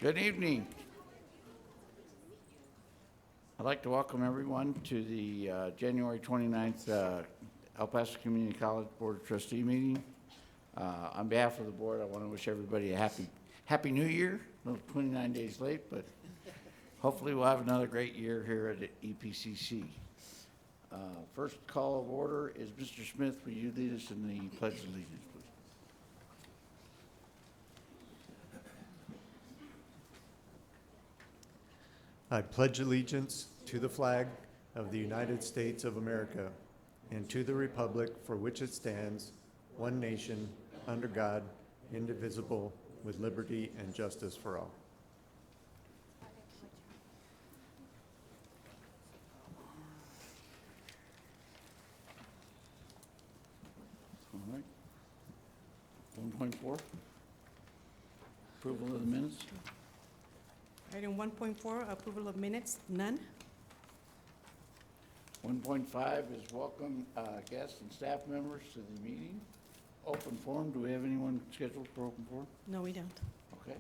Good evening. I'd like to welcome everyone to the January 29th El Paso Community College Board of Trustee meeting. On behalf of the board, I want to wish everybody a happy New Year. A little 29 days late, but hopefully we'll have another great year here at EPCC. First call of order is Mr. Smith. Will you lead us in the Pledge of Allegiance, please? I pledge allegiance to the flag of the United States of America and to the republic for which it stands, one nation, under God, indivisible, with liberty and justice for all. All right. 1.4, approval of the minutes. Item 1.4, approval of minutes, none. 1.5 is welcome guests and staff members to the meeting. Open forum, do we have anyone scheduled for open forum? No, we don't. Okay.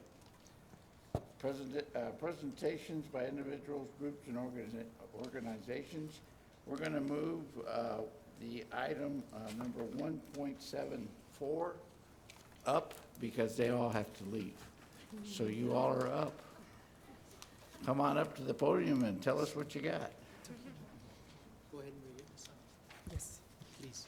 Presentations by individuals, groups, and organizations. We're going to move the item number 1.74 up because they all have to leave. So you all are up. Come on up to the podium and tell us what you got. Go ahead and read it. Yes. Please.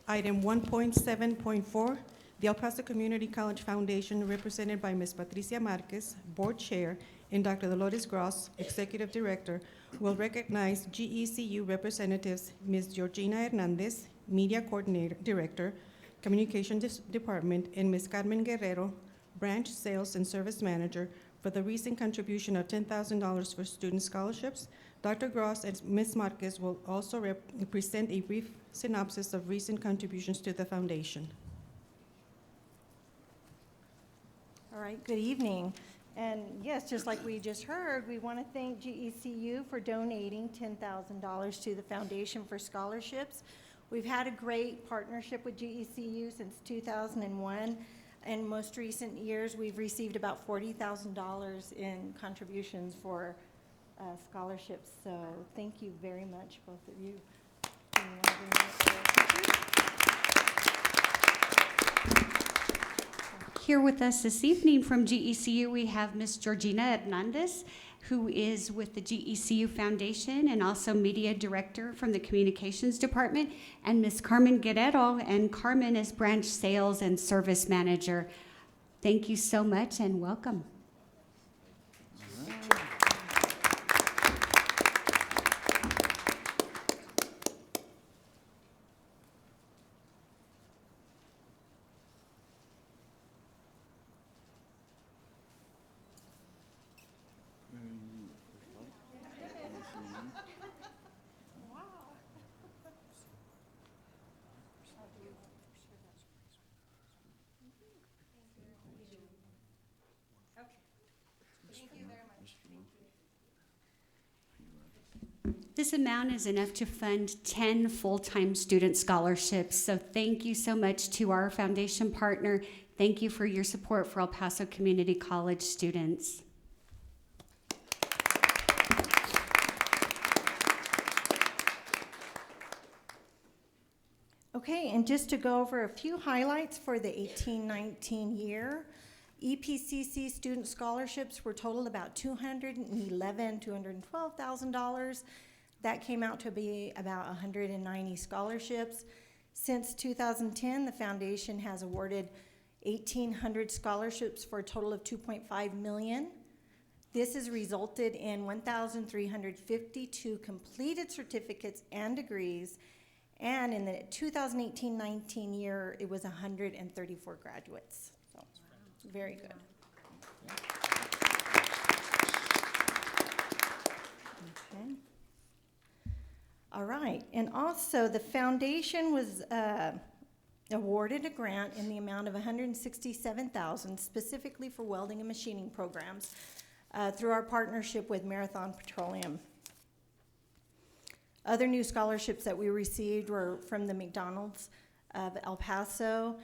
Item 1.7.4, the El Paso Community College Foundation, represented by Ms. Patricia Marquez, Board Chair, and Dr. Dolores Gross, Executive Director, will recognize GECU representatives Ms. Georgina Hernandez, Media Coordinator Director, Communications Department, and Ms. Carmen Guerrero, Branch Sales and Service Manager, for the recent contribution of $10,000 for student scholarships. Dr. Gross and Ms. Marquez will also present a brief synopsis of recent contributions to the foundation. All right, good evening. And yes, just like we just heard, we want to thank GECU for donating $10,000 to the Foundation for Scholarships. We've had a great partnership with GECU since 2001. In most recent years, we've received about $40,000 in contributions for scholarships. So thank you very much, both of you. Here with us this evening from GECU, we have Ms. Georgina Hernandez, who is with the GECU Foundation and also Media Director from the Communications Department, and Ms. Carmen Guerrero, and Carmen is Branch Sales and Service Manager. Thank you so much and welcome. This amount is enough to fund 10 full-time student scholarships. So thank you so much to our foundation partner. Thank you for your support for El Paso Community College students. Okay, and just to go over a few highlights for the 18-19 year, EPCC student scholarships were totaled about $212,000. That came out to be about 190 scholarships. Since 2010, the foundation has awarded 1,800 scholarships for a total of $2.5 million. This has resulted in 1,352 completed certificates and degrees, and in the 2018-19 year, it was 134 graduates. So, very good. Okay. All right, and also the foundation was awarded a grant in the amount of $167,000 specifically for welding and machining programs through our partnership with Marathon Petroleum. Other new scholarships that we received were from the McDonald's of El Paso,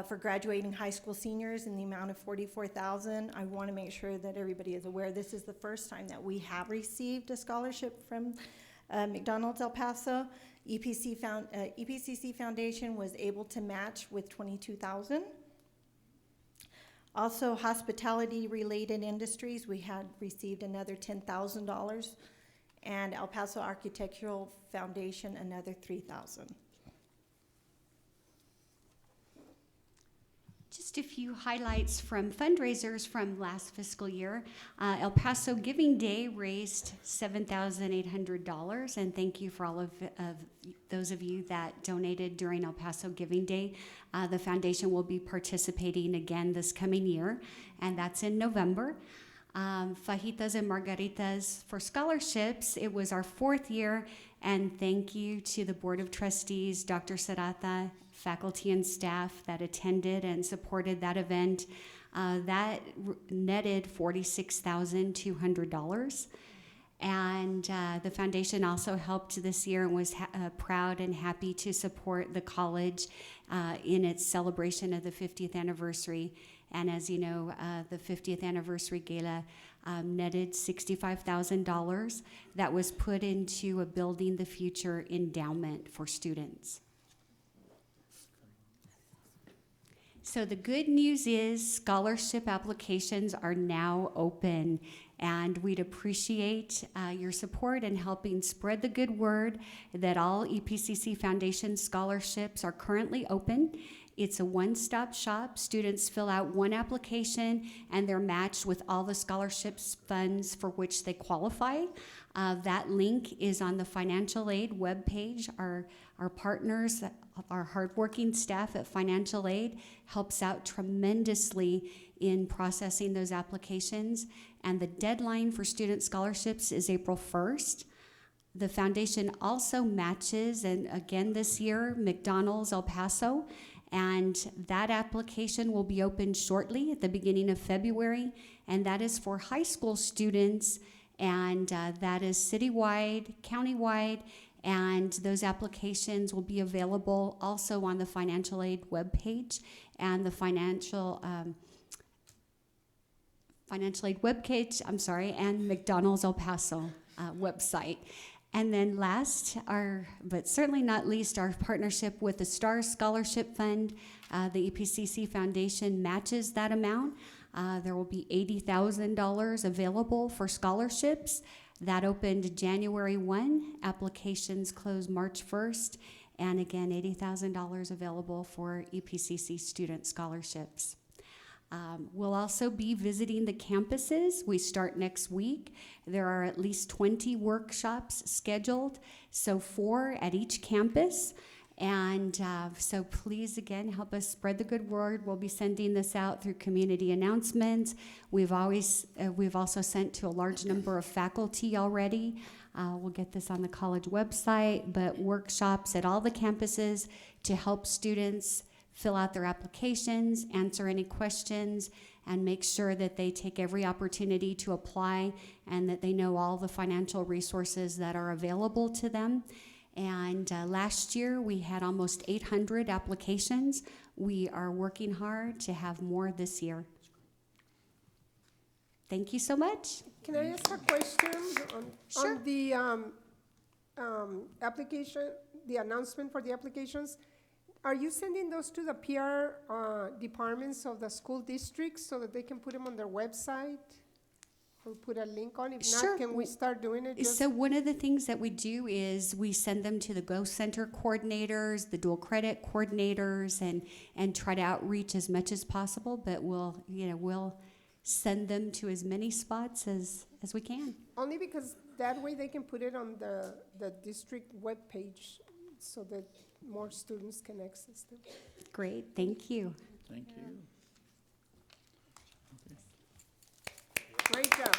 for graduating high school seniors in the amount of $44,000. I want to make sure that everybody is aware this is the first time that we have received a scholarship from McDonald's El Paso. EPCC Foundation was able to match with $22,000. Also, hospitality-related industries, we had received another $10,000, and El Paso Architectural Foundation another $3,000. Just a few highlights from fundraisers from last fiscal year. El Paso Giving Day raised $7,800, and thank you for all of those of you that donated during El Paso Giving Day. The foundation will be participating again this coming year, and that's in November. Fajitas and Margaritas for scholarships. It was our 4th year, and thank you to the Board of Trustees, Dr. Serrata, faculty and staff that attended and supported that event. That netted $46,200. And the foundation also helped this year and was proud and happy to support the college in its celebration of the 50th anniversary. And as you know, the 50th anniversary gala netted $65,000 that was put into a Building the Future endowment for students. So the good news is scholarship applications are now open, and we'd appreciate your support in helping spread the good word that all EPCC Foundation scholarships are currently open. It's a one-stop shop. Students fill out one application, and they're matched with all the scholarships funds for which they qualify. That link is on the financial aid webpage. Our partners, our hardworking staff at financial aid helps out tremendously in processing those applications. And the deadline for student scholarships is April 1st. The foundation also matches, and again this year, McDonald's El Paso, and that application will be open shortly at the beginning of February, and that is for high school students, and that is citywide, countywide, and those applications will be available also on the financial aid webpage and the financial aid webpage, and McDonald's El Paso website. And then last, but certainly not least, our partnership with the STARS Scholarship Fund. The EPCC Foundation matches that amount. There will be $80,000 available for scholarships. That opened January 1. Applications close March 1st. And again, $80,000 available for EPCC student scholarships. We'll also be visiting the campuses. We start next week. There are at least 20 workshops scheduled, so 4 at each campus. And so please, again, help us spread the good word. We'll be sending this out through community announcements. We've also sent to a large number of faculty already. We'll get this on the college website, but workshops at all the campuses to help students fill out their applications, answer any questions, and make sure that they take every opportunity to apply and that they know all the financial resources that are available to them. And last year, we had almost 800 applications. We are working hard to have more this year. Thank you so much. Can I ask a question Sure. on the application, the announcement for the applications? Are you sending those to the PR departments of the school districts so that they can put them on their website? Or put a link on? If Sure. not, can we start doing it? So one of the things that we do is we send them to the Go Center coordinators, the dual credit coordinators, and try to outreach as much as possible. But we'll send them to as many spots as we can. Only because that way they can put it on the district webpage so that more students can access them. Great, thank you. Thank you. Great job.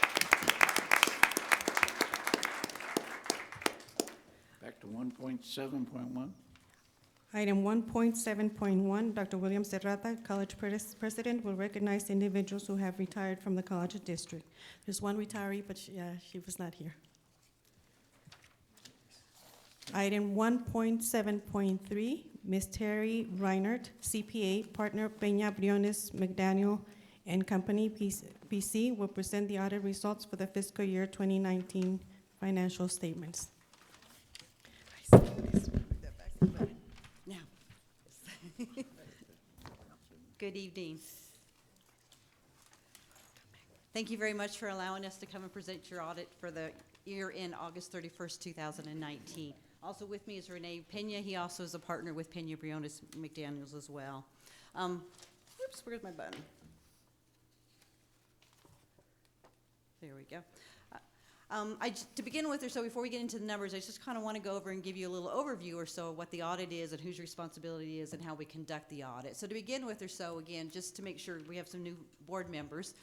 Back to 1.7.1. Item 1.7.1, Dr. William Serrata, college president, will recognize individuals who have retired from the college district. There's one retiree, but she was not here. Item 1.7.3, Ms. Terry Reinert, CPA, partner Peña Briones McDaniel and Company PC, will present the audit results for the fiscal year 2019 financial statements. Now. Good evening. Thank you very much for allowing us to come and present your audit for the year end August 31st, 2019. Also with me is Renee Pena. He also is a partner with Pena Briones McDaniels as well. Oops, where's my button? There we go. To begin with, or so before we get into the numbers, I just kind of want to go over and give you a little overview or so of what the audit is and whose responsibility is and how we conduct the audit. So to begin with or so, again, just to make sure we have some new board members,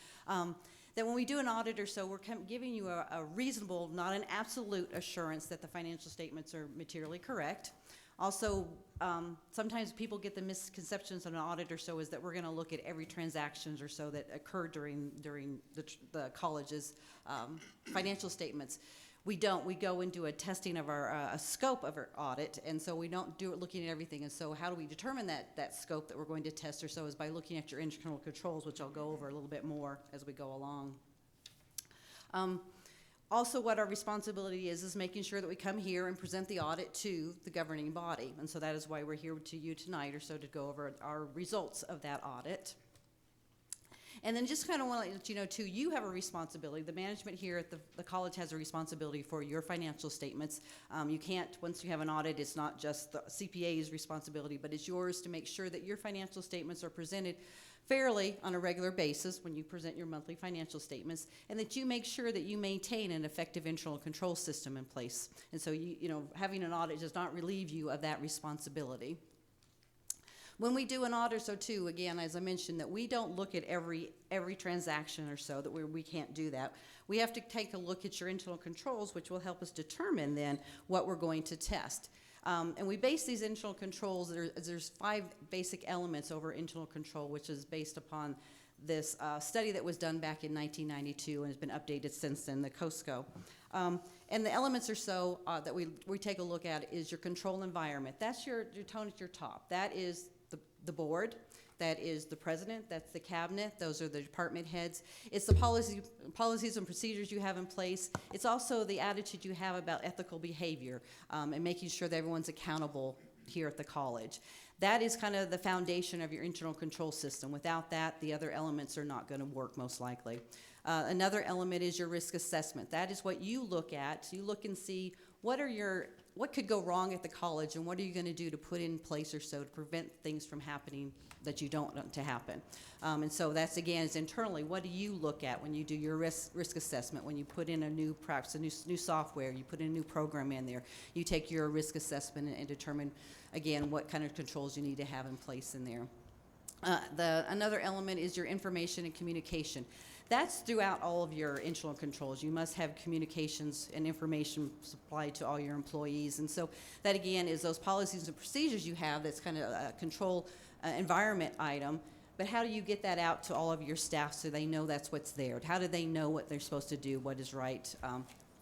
that when we do an audit or so, we're giving you a reasonable, not an absolute assurance that the financial statements are materially correct. Also, sometimes people get the misconceptions on an audit or so is that we're going to look at every transactions or so that occurred during the college's financial statements. We don't. We go into a testing of a scope of our audit, and so we don't do it looking at everything. And so how do we determine that scope that we're going to test or so is by looking at your internal controls, which I'll go over a little bit more as we go along. Also, what our responsibility is making sure that we come here and present the audit to the governing body. And so that is why we're here to you tonight or so to go over our results of that audit. And then just kind of want to let you know, too, you have a responsibility. The management here at the college has a responsibility for your financial statements. You can't, once you have an audit, it's not just the CPA's responsibility, but it's yours to make sure that your financial statements are presented fairly on a regular basis when you present your monthly financial statements, and that you make sure that you maintain an effective internal control system in place. And so, having an audit does not relieve you of that responsibility. When we do an audit, so too, again, as I mentioned, that we don't look at every transaction or so, that we can't do that. We have to take a look at your internal controls, which will help us determine then what we're going to test. And we base these internal controls, there's 5 basic elements over internal control, which is based upon this study that was done back in 1992 and has been updated since then, the COSCO. And the elements or so that we take a look at is your control environment. That's your tone at your top. That is the board, that is the president, that's the cabinet, those are the department heads. It's the policies and procedures you have in place. It's also the attitude you have about ethical behavior and making sure that everyone's accountable here at the college. That is kind of the foundation of your internal control system. Without that, the other elements are not going to work most likely. Another element is your risk assessment. That is what you look at. You look and see what could go wrong at the college and what are you going to do to put in place or so to prevent things from happening that you don't want to happen. And so that's, again, is internally, what do you look at when you do your risk assessment, when you put in a new practice, a new software, you put in a new program in there, you take your risk assessment and determine, again, what kind of controls you need to have in place in there. Another element is your information and communication. That's throughout all of your internal controls. You must have communications and information supplied to all your employees. And so that, again, is those policies and procedures you have. That's kind of a control environment item. But how do you get that out to all of your staff so they know that's what's there? How do they know what they're supposed to do, what is right,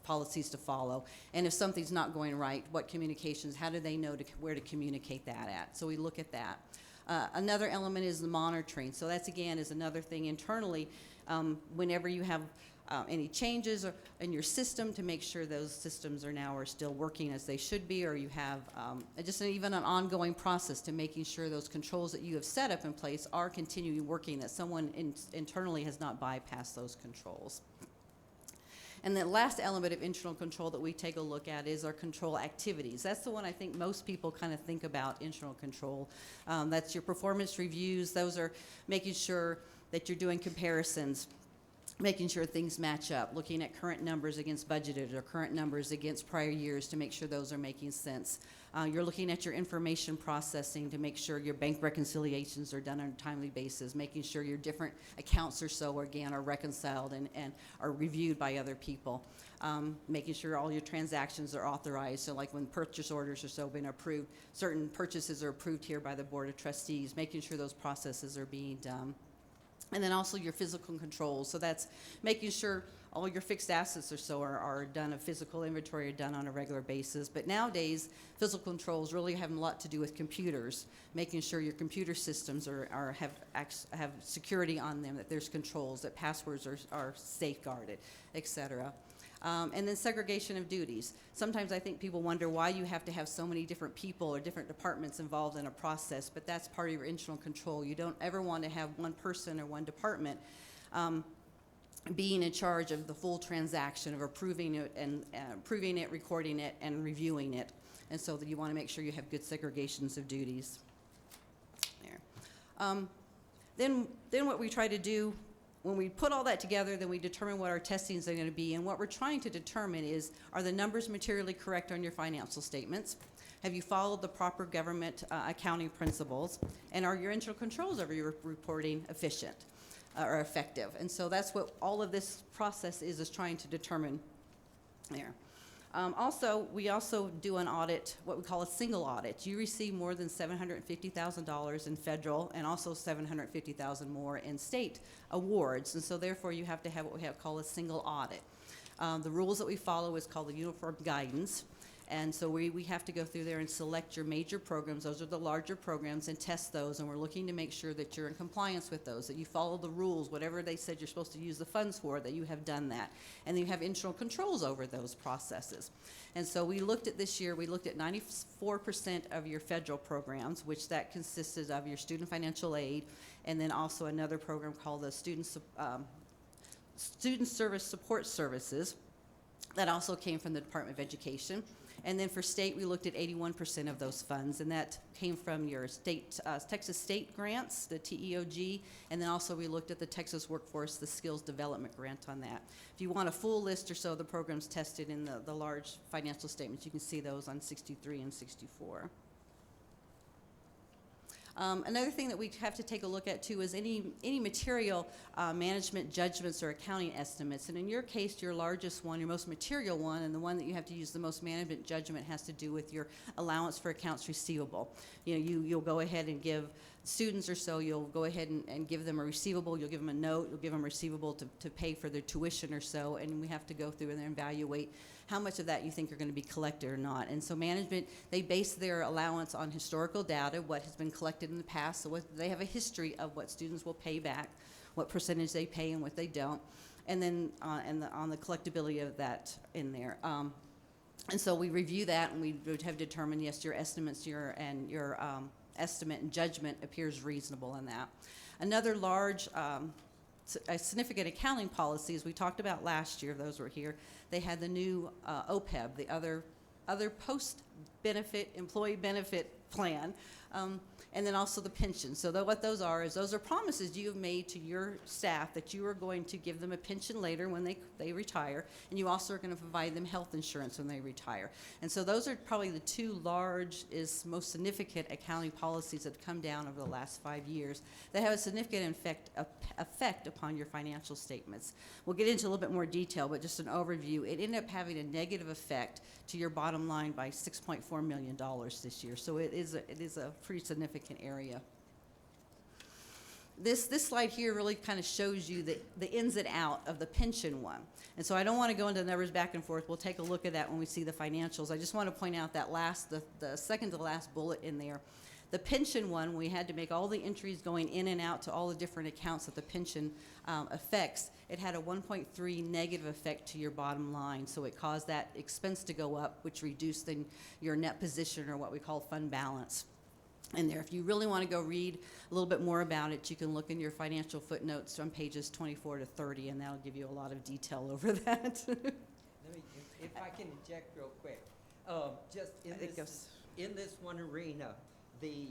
policies to follow? And if something's not going right, what communications, how do they know where to communicate that at? So we look at that. Another element is the monitoring. So that's, again, is another thing internally. Whenever you have any changes in your system, to make sure those systems are still working as they should be, or you have even an ongoing process to making sure those controls that you have set up in place are continuing working, that someone internally has not bypassed those controls. And the last element of internal control that we take a look at is our control activities. That's the one I think most people kind of think about internal control. That's your performance reviews. Those are making sure that you're doing comparisons, making sure things match up, looking at current numbers against budgeted or current numbers against prior years to make sure those are making sense. You're looking at your information processing to make sure your bank reconciliations are done on a timely basis, making sure your different accounts or so, again, are reconciled and are reviewed by other people. Making sure all your transactions are authorized. So like when purchase orders are so been approved, certain purchases are approved here by the Board of Trustees, making sure those processes are being done. And then also your physical controls. So that's making sure all your fixed assets or so are done, a physical inventory are done on a regular basis. But nowadays, physical controls really have a lot to do with computers, making sure your computer systems have security on them, that there's controls, that passwords are safeguarded, et cetera. And then segregation of duties. Sometimes I think people wonder why you have to have so many different people or different departments involved in a process, but that's part of your internal control. You don't ever want to have one person or one department being in charge of the full transaction, of approving it and recording it, and reviewing it. And so that you want to make sure you have good segregations of duties. There. Then what we try to do, when we put all that together, then we determine what our testings are going to be. And what we're trying to determine is, are the numbers materially correct on your financial statements? Have you followed the proper government accounting principles? And are your internal controls over your reporting efficient or effective? And so that's what all of this process is trying to determine there. We also do an audit, what we call a single audit. You receive more than $750,000 in federal and also $750,000 more in state awards. And so therefore you have to have what we have called a single audit. The rules that we follow is called the uniform guidance. And so we have to go through there and select your major programs. Those are the larger programs, and test those. And we're looking to make sure that you're in compliance with those, that you follow the rules, whatever they said you're supposed to use the funds for, that you have done that. And then you have internal controls over those processes. And so we looked at this year, we looked at 94% of your federal programs, which that consisted of your student financial aid, and then also another program called the Student Service Support Services. That also came from the Department of Education. And then for state, we looked at 81% of those funds, and that came from your state, Texas state grants, the TEOG, and then also we looked at the Texas Workforce, the Skills Development Grant on that. If you want a full list or so of the programs tested in the large financial statements, you can see those on 63 and 64. Another thing that we have to take a look at too is any material management judgments or accounting estimates. And in your case, your largest one, your most material one, and the one that you have to use the most management judgment has to do with your allowance for accounts receivable. You know, you'll go ahead and give students or so, you'll go ahead and give them a receivable, you'll give them a note, you'll give them a receivable to pay for their tuition or so, and we have to go through and evaluate how much of that you think are going to be collected or not. And so management, they base their allowance on historical data, what has been collected in the past, so they have a history of what students will pay back, what percentage they pay and what they don't, and then on the collectability of that in there. And so we review that, and we would have determined, yes, your estimates, your estimate and judgment appears reasonable in that. Another large significant accounting policies we talked about last year, those were here, they had the new OPEB, the other post-benefit, employee benefit plan, and then also the pension. So what those are is those are promises you have made to your staff that you are going to give them a pension later when they retire, and you also are going to provide them health insurance when they retire. And so those are probably the two most significant accounting policies that have come down over the last 5 years that have a significant effect upon your financial statements. We'll get into a little bit more detail, but just an overview. It ended up having a negative effect to your bottom line by $6.4 million this year. So it is a pretty significant area. This slide here really kind of shows you the ins and out of the pension one. And so I don't want to go into the numbers back and forth. We'll take a look at that when we see the financials. I just want to point out that the second to last bullet in there. The pension one, we had to make all the entries going in and out to all the different accounts that the pension affects. It had a 1.3 negative effect to your bottom line, so it caused that expense to go up, which reduced your net position, or what we call fund balance. And there, if you really want to go read a little bit more about it, you can look in your financial footnotes on pages 24 to 30, and that'll give you a lot of detail over that. If I can inject real quick, just in this one arena, the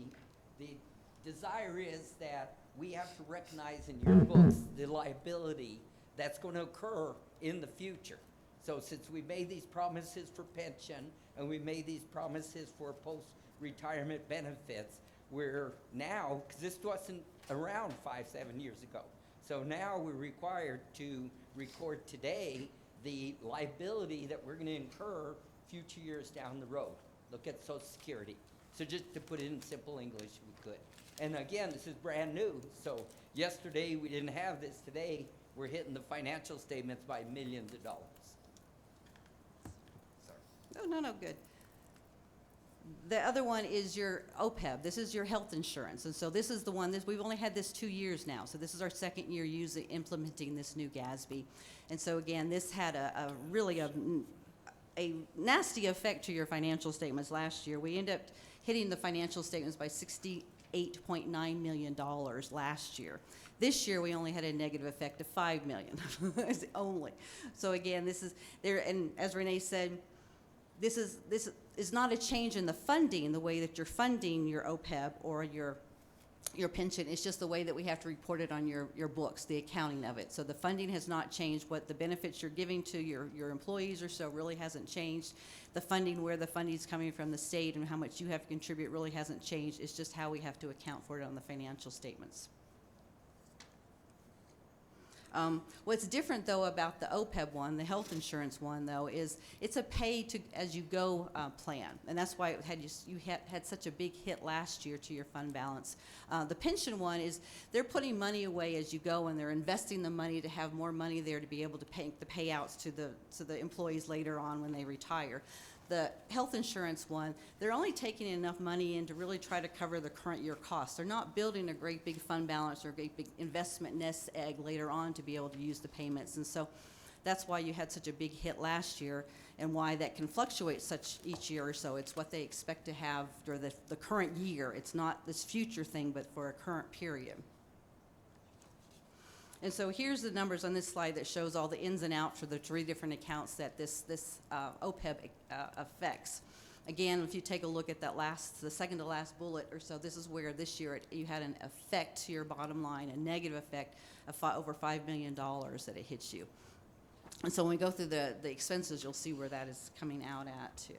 desire is that we have to recognize in your books the liability that's going to occur in the future. So since we made these promises for pension and we made these promises for post-retirement benefits, we're now, because this wasn't around 5-7 years ago, so now we're required to record today the liability that we're going to incur future years down the road. Look at Social Security. So just to put it in simple English, we could. And again, this is brand new, so yesterday we didn't have this. Today, we're hitting the financial statements by millions of dollars. Sorry. No, good. The other one is your OPEB. This is your health insurance. And so this is the one, we've only had this 2 years now. So this is our second year implementing this new GASB. And so again, this had a really nasty effect to your financial statements last year. We ended up hitting the financial statements by $68.9 million last year. This year, we only had a negative effect of $5 million, only. So again, this is there, and as Renee said, this is not a change in the funding, the way that you're funding your OPEB or your pension. It's just the way that we have to report it on your books, the accounting of it. So the funding has not changed. What the benefits you're giving to your employees or so really hasn't changed. The funding, where the funding is coming from the state and how much you have to contribute really hasn't changed. It's just how we have to account for it on the financial statements. What's different, though, about the OPEB one, the health insurance one, though, is it's a pay-as-you-go plan, and that's why you had such a big hit last year to your fund balance. The pension one is they're putting money away as you go, and they're investing the money to have more money there to be able to pay the payouts to the employees later on when they retire. The health insurance one, they're only taking enough money in to really try to cover the current year costs. They're not building a great big fund balance or a great big investment nest egg later on to be able to use the payments. And so that's why you had such a big hit last year and why that can fluctuate such each year or so. It's what they expect to have for the current year. It's not this future thing, but for a current period. And so here's the numbers on this slide that shows all the ins and outs for the 3 different accounts that this OPEB affects. Again, if you take a look at the second to last bullet or so, this is where this year you had an effect to your bottom line, a negative effect of over $5 million that it hits you. And so when we go through the expenses, you'll see where that is coming out at too.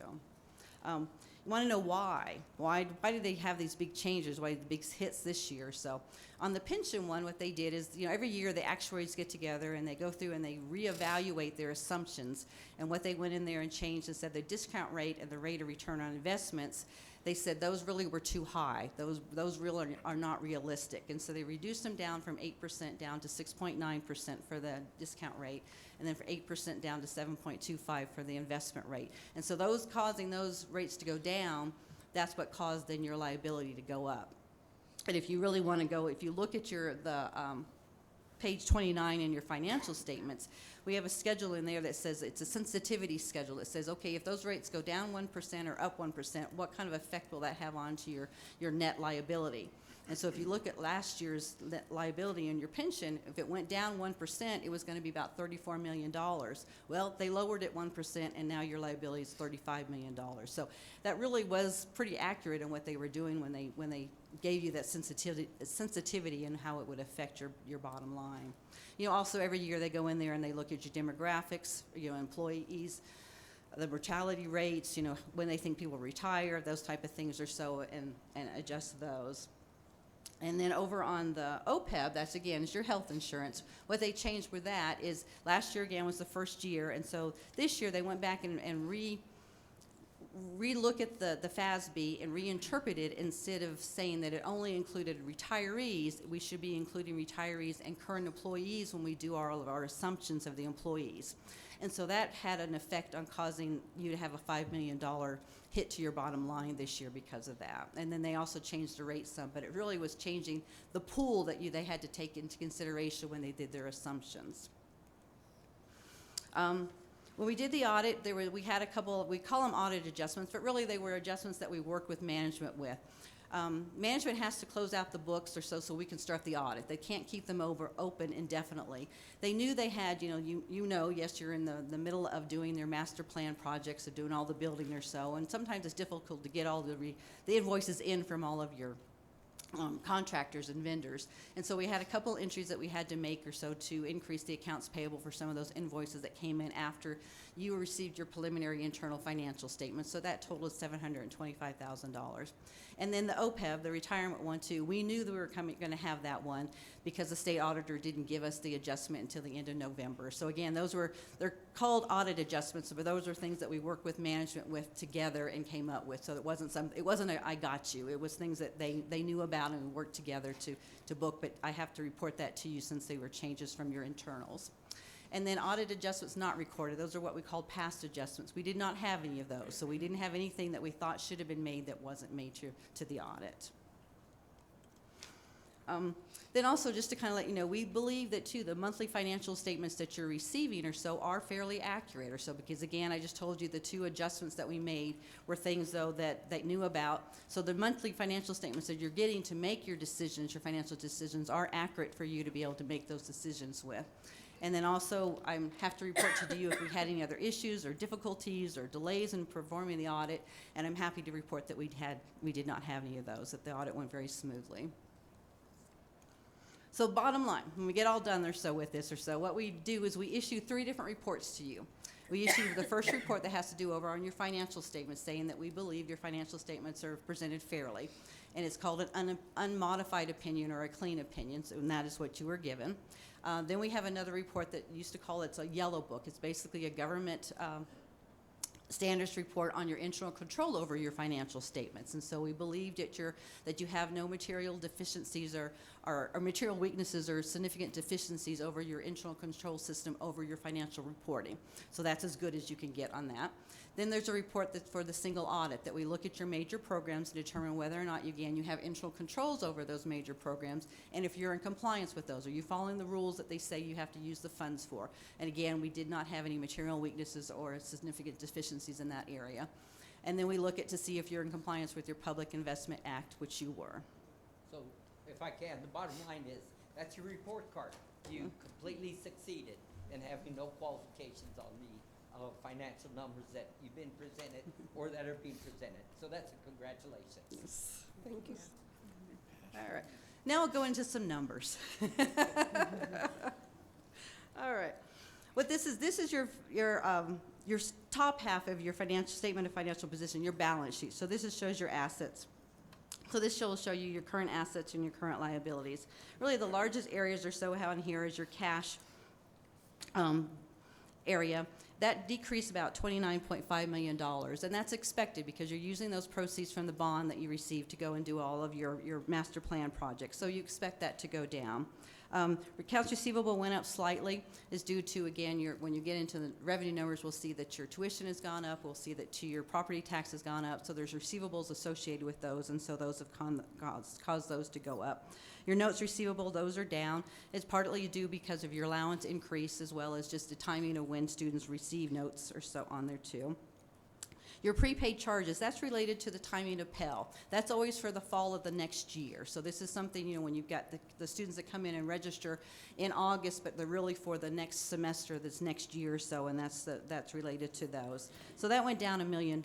You want to know why? Why did they have these big changes? Why the big hits this year? So on the pension one, what they did is, every year the actuaries get together and they go through and they reevaluate their assumptions. And what they went in there and changed and said the discount rate and the rate of return on investments, they said those really were too high. Those really are not realistic. And so they reduced them down from 8% down to 6.9% for the discount rate, and then for 8% down to 7.25 for the investment rate. And so causing those rates to go down, that's what caused then your liability to go up. And if you really want to go, if you look at the page 29 in your financial statements, we have a schedule in there that says it's a sensitivity schedule. It says, okay, if those rates go down 1% or up 1%, what kind of effect will that have onto your net liability? And so if you look at last year's liability in your pension, if it went down 1%, it was going to be about $34 million. Well, they lowered it 1%, and now your liability is $35 million. So that really was pretty accurate in what they were doing when they gave you that sensitivity and how it would affect your bottom line. Also every year they go in there and they look at your demographics, employees, the mortality rates, when they think people retire, those type of things or so, and adjust those. And then over on the OPEB, that's again is your health insurance. What they changed with that is last year again was the first year, and so this year they went back and re-look at the FASB and reinterpret it. Instead of saying that it only included retirees, we should be including retirees and current employees when we do all of our assumptions of the employees. And so that had an effect on causing you to have a $5 million hit to your bottom line this year because of that. And then they also changed the rate some, but it really was changing the pool that they had to take into consideration when they did their assumptions. When we did the audit, we had a couple, we call them audit adjustments, but really they were adjustments that we worked with management with. Management has to close out the books or so we can start the audit. They can't keep them open indefinitely. They knew they had, yes, you're in the middle of doing their master plan projects, of doing all the building or so, and sometimes it's difficult to get all the invoices in from all of your contractors and vendors. And so we had a couple entries that we had to make or so to increase the accounts payable for some of those invoices that came in after you received your preliminary internal financial statement. So that totaled $725,000. And then the OPEB, the retirement one too, we knew that we were going to have that one. because the state auditor didn't give us the adjustment until the end of November. So again, they're called audit adjustments, but those are things that we work with management with together and came up with. So it wasn't a I got you. It was things that they knew about and we worked together to book, but I have to report that to you since they were changes from your internals. And then audit adjustments not recorded. Those are what we call past adjustments. We did not have any of those, so we didn't have anything that we thought should have been made that wasn't made to the audit. Then also, just to kind of let you know, we believe that too, the monthly financial statements that you're receiving or so are fairly accurate or so, because again, I just told you the 2 adjustments that we made were things though that they knew about. So the monthly financial statements that you're getting to make your decisions, your financial decisions, are accurate for you to be able to make those decisions with. And then also, I have to report to you if we had any other issues or difficulties or delays in performing the audit, and I'm happy to report that we did not have any of those, that the audit went very smoothly. So bottom line, when we get all done or so with this or so, what we do is we issue 3 different reports to you. We issue the first report that has to do over on your financial statements, saying that we believe your financial statements are presented fairly. And it's called an unmodified opinion or a clean opinion, and that is what you were given. Then we have another report that used to call it's a yellow book. It's basically a government standards report on your internal control over your financial statements. And so we believe that you have no material deficiencies or material weaknesses or significant deficiencies over your internal control system over your financial reporting. So that's as good as you can get on that. Then there's a report that's for the single audit, that we look at your major programs to determine whether or not, again, you have internal controls over those major programs, and if you're in compliance with those. Are you following the rules that they say you have to use the funds for? And again, we did not have any material weaknesses or significant deficiencies in that area. And then we look at to see if you're in compliance with your Public Investment Act, which you were. So, if I can, the bottom line is, that's your report card. You completely succeeded in having no qualifications on the financial numbers that you've been presented or that are being presented. So that's a congratulations. Thank you. All right. Now we'll go into some numbers. All right. What this is your top half of your financial statement of financial position, your balance sheet. So this shows your assets. So this will show you your current assets and your current liabilities. Really, the largest areas or so out in here is your cash area. That decreased about $29.5 million, and that's expected because you're using those proceeds from the bond that you received to go and do all of your master plan projects. So you expect that to go down. Accounts receivable went up slightly, is due to, again, when you get into the revenue numbers, we'll see that your tuition has gone up, we'll see that your property tax has gone up, so there's receivables associated with those, and so those have caused those to go up. Your notes receivable, those are down. It's partly due because of your allowance increase, as well as just the timing of when students receive notes or so on there too. Your prepaid charges, that's related to the timing of Pell. That's always for the fall of the next year. So this is something, when you've got the students that come in and register in August, but they're really for the next semester, this next year or so, and that's related to those. So that went down $1 million.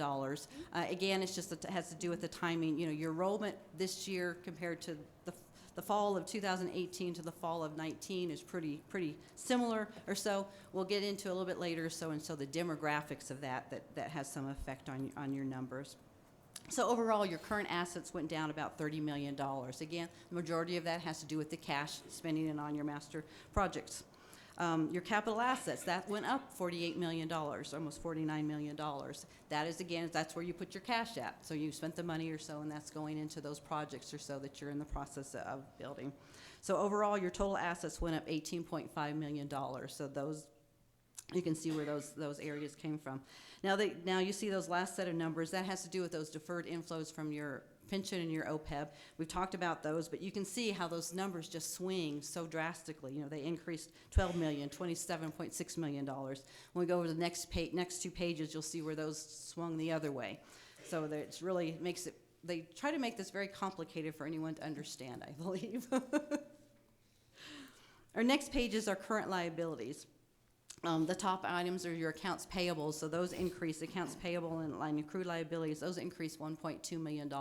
Again, it's just, it has to do with the timing. Your enrollment this year compared to the fall of 2018 to the fall of 19 is pretty similar or so. We'll get into a little bit later or so, and so the demographics of that has some effect on your numbers. So overall, your current assets went down about $30 million. Again, the majority of that has to do with the cash spending and on your master projects. Your capital assets, that went up $48 million, almost $49 million. That is, again, that's where you put your cash at. So you spent the money or so, and that's going into those projects or so that you're in the process of building. So overall, your total assets went up $18.5 million. So those, you can see where those areas came from. Now you see those last set of numbers. That has to do with those deferred inflows from your pension and your OPEB. We've talked about those, but you can see how those numbers just swing so drastically. They increased $12 million, $27.6 million. When we go over the next 2 pages, you'll see where those swung the other way. So that it's really makes it, they try to make this very complicated for anyone to understand, I believe. Our next page is our current liabilities. The top items are your accounts payable, so those increase, accounts payable and accrued liabilities, those increase $1.2 million.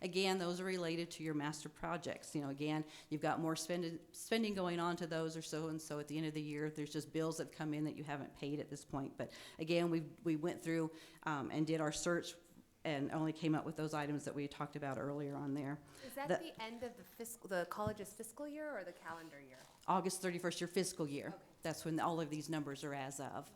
Again, those are related to your master projects. Again, you've got more spending going on to those or so, and so at the end of the year, there's just bills that come in that you haven't paid at this point. But again, we went through and did our search and only came up with those items that we talked about earlier on there. Is that The- the end of the college's fiscal year or the calendar year? August 31st, your fiscal year. Okay. That's when all of these numbers are as of.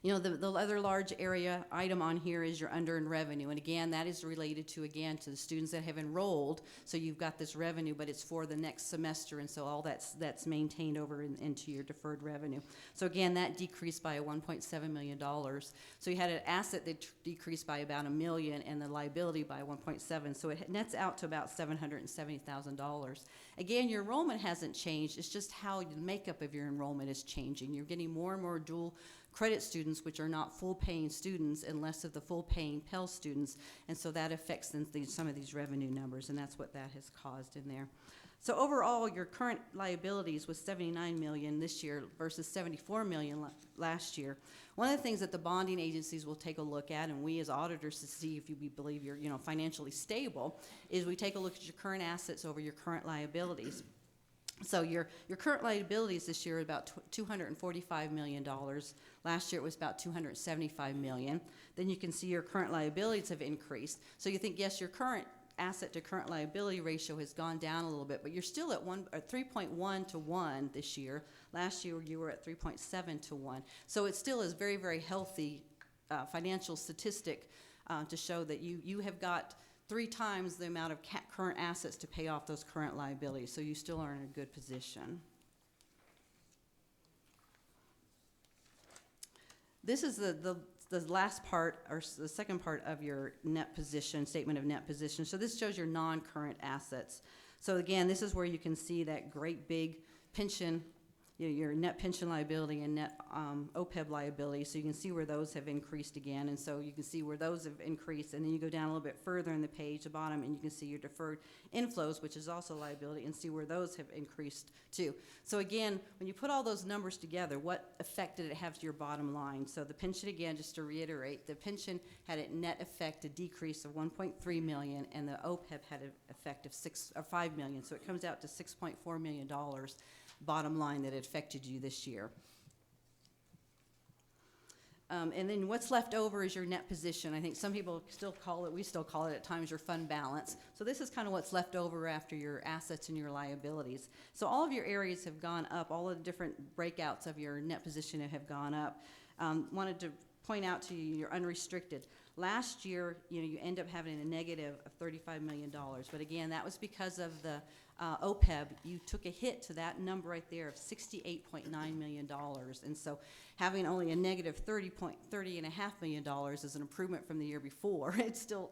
You know, the other large area item on here is your unearned revenue. And again, that is related to, again, to the students that have enrolled. So you've got this revenue, but it's for the next semester. And so all that's maintained over into your deferred revenue. So again, that decreased by $1.7 million. So you had an asset that decreased by about $1 million and the liability by 1.7. So it nets out to about $770,000. Again, your enrollment hasn't changed. It's just how the makeup of your enrollment is changing. You're getting more and more dual credit students, which are not full-paying students, and less of the full-paying Pell students, and so that affects some of these revenue numbers, and that's what that has caused in there. So overall, your current liabilities was $79 million this year versus $74 million last year. One of the things that the bonding agencies will take a look at, and we as auditors to see if we believe you're financially stable, is we take a look at your current assets over your current liabilities. So your current liabilities this year are about $245 million. Last year it was about $275 million. Then you can see your current liabilities have increased. So you think, yes, your current asset to current liability ratio has gone down a little bit, but you're still at 3.1 to 1 this year. Last year you were at 3.7 to 1. So it still is very, very healthy financial statistic to show that you have got 3 times the amount of current assets to pay off those current liabilities, so you still are in a good position. This is the last part, or the second part of your net position, statement of net position. So this shows your non-current assets. So again, this is where you can see that great big pension, your net pension liability and net OPEB liability. So you can see where those have increased again. And so you can see where those have increased. And then you go down a little bit further in the page, the bottom, and you can see your deferred inflows, which is also liability, and see where those have increased too. So again, when you put all those numbers together, what effect did it have to your bottom line? So the pension, again, just to reiterate, the pension had a net effect, a decrease of $1.3 million, and the OPEB had an effect of $5 million. So it comes out to $6.4 million bottom line that it affected you this year. And then what's left over is your net position. I think some people still call it, we still call it at times, your fund balance. So this is kind of what's left over after your assets and your liabilities. So all of your areas have gone up. All of the different breakouts of your net position have gone up. Wanted to point out to you your unrestricted. Last year, you end up having a negative of $35 million. But again, that was because of the OPEB. You took a hit to that number right there of $68.9 million. And so having only a negative $30.5 million is an improvement from the year before. It's still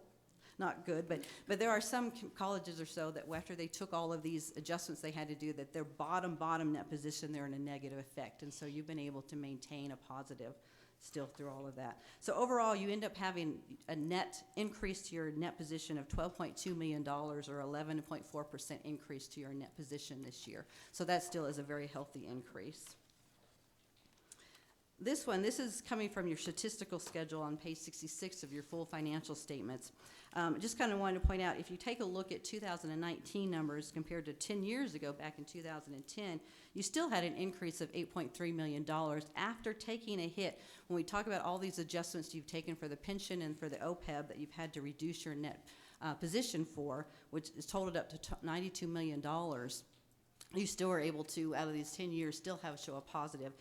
not good, but there are some colleges or so that after they took all of these adjustments they had to do, that their bottom net position, they're in a negative effect. And so you've been able to maintain a positive still through all of that. So overall, you end up having a net increase to your net position of $12.2 million, or 11.4% increase to your net position this year. So that still is a very healthy increase. This is coming from your statistical schedule on page 66 of your full financial statements. Just kind of wanted to point out, if you take a look at 2019 numbers compared to 10 years ago, back in 2010, you still had an increase of $8.3 million after taking a hit. When we talk about all these adjustments you've taken for the pension and for the OPEB that you've had to reduce your net position for, which is totaled up to $92 million, you still are able to, out of these 10 years, still show a positive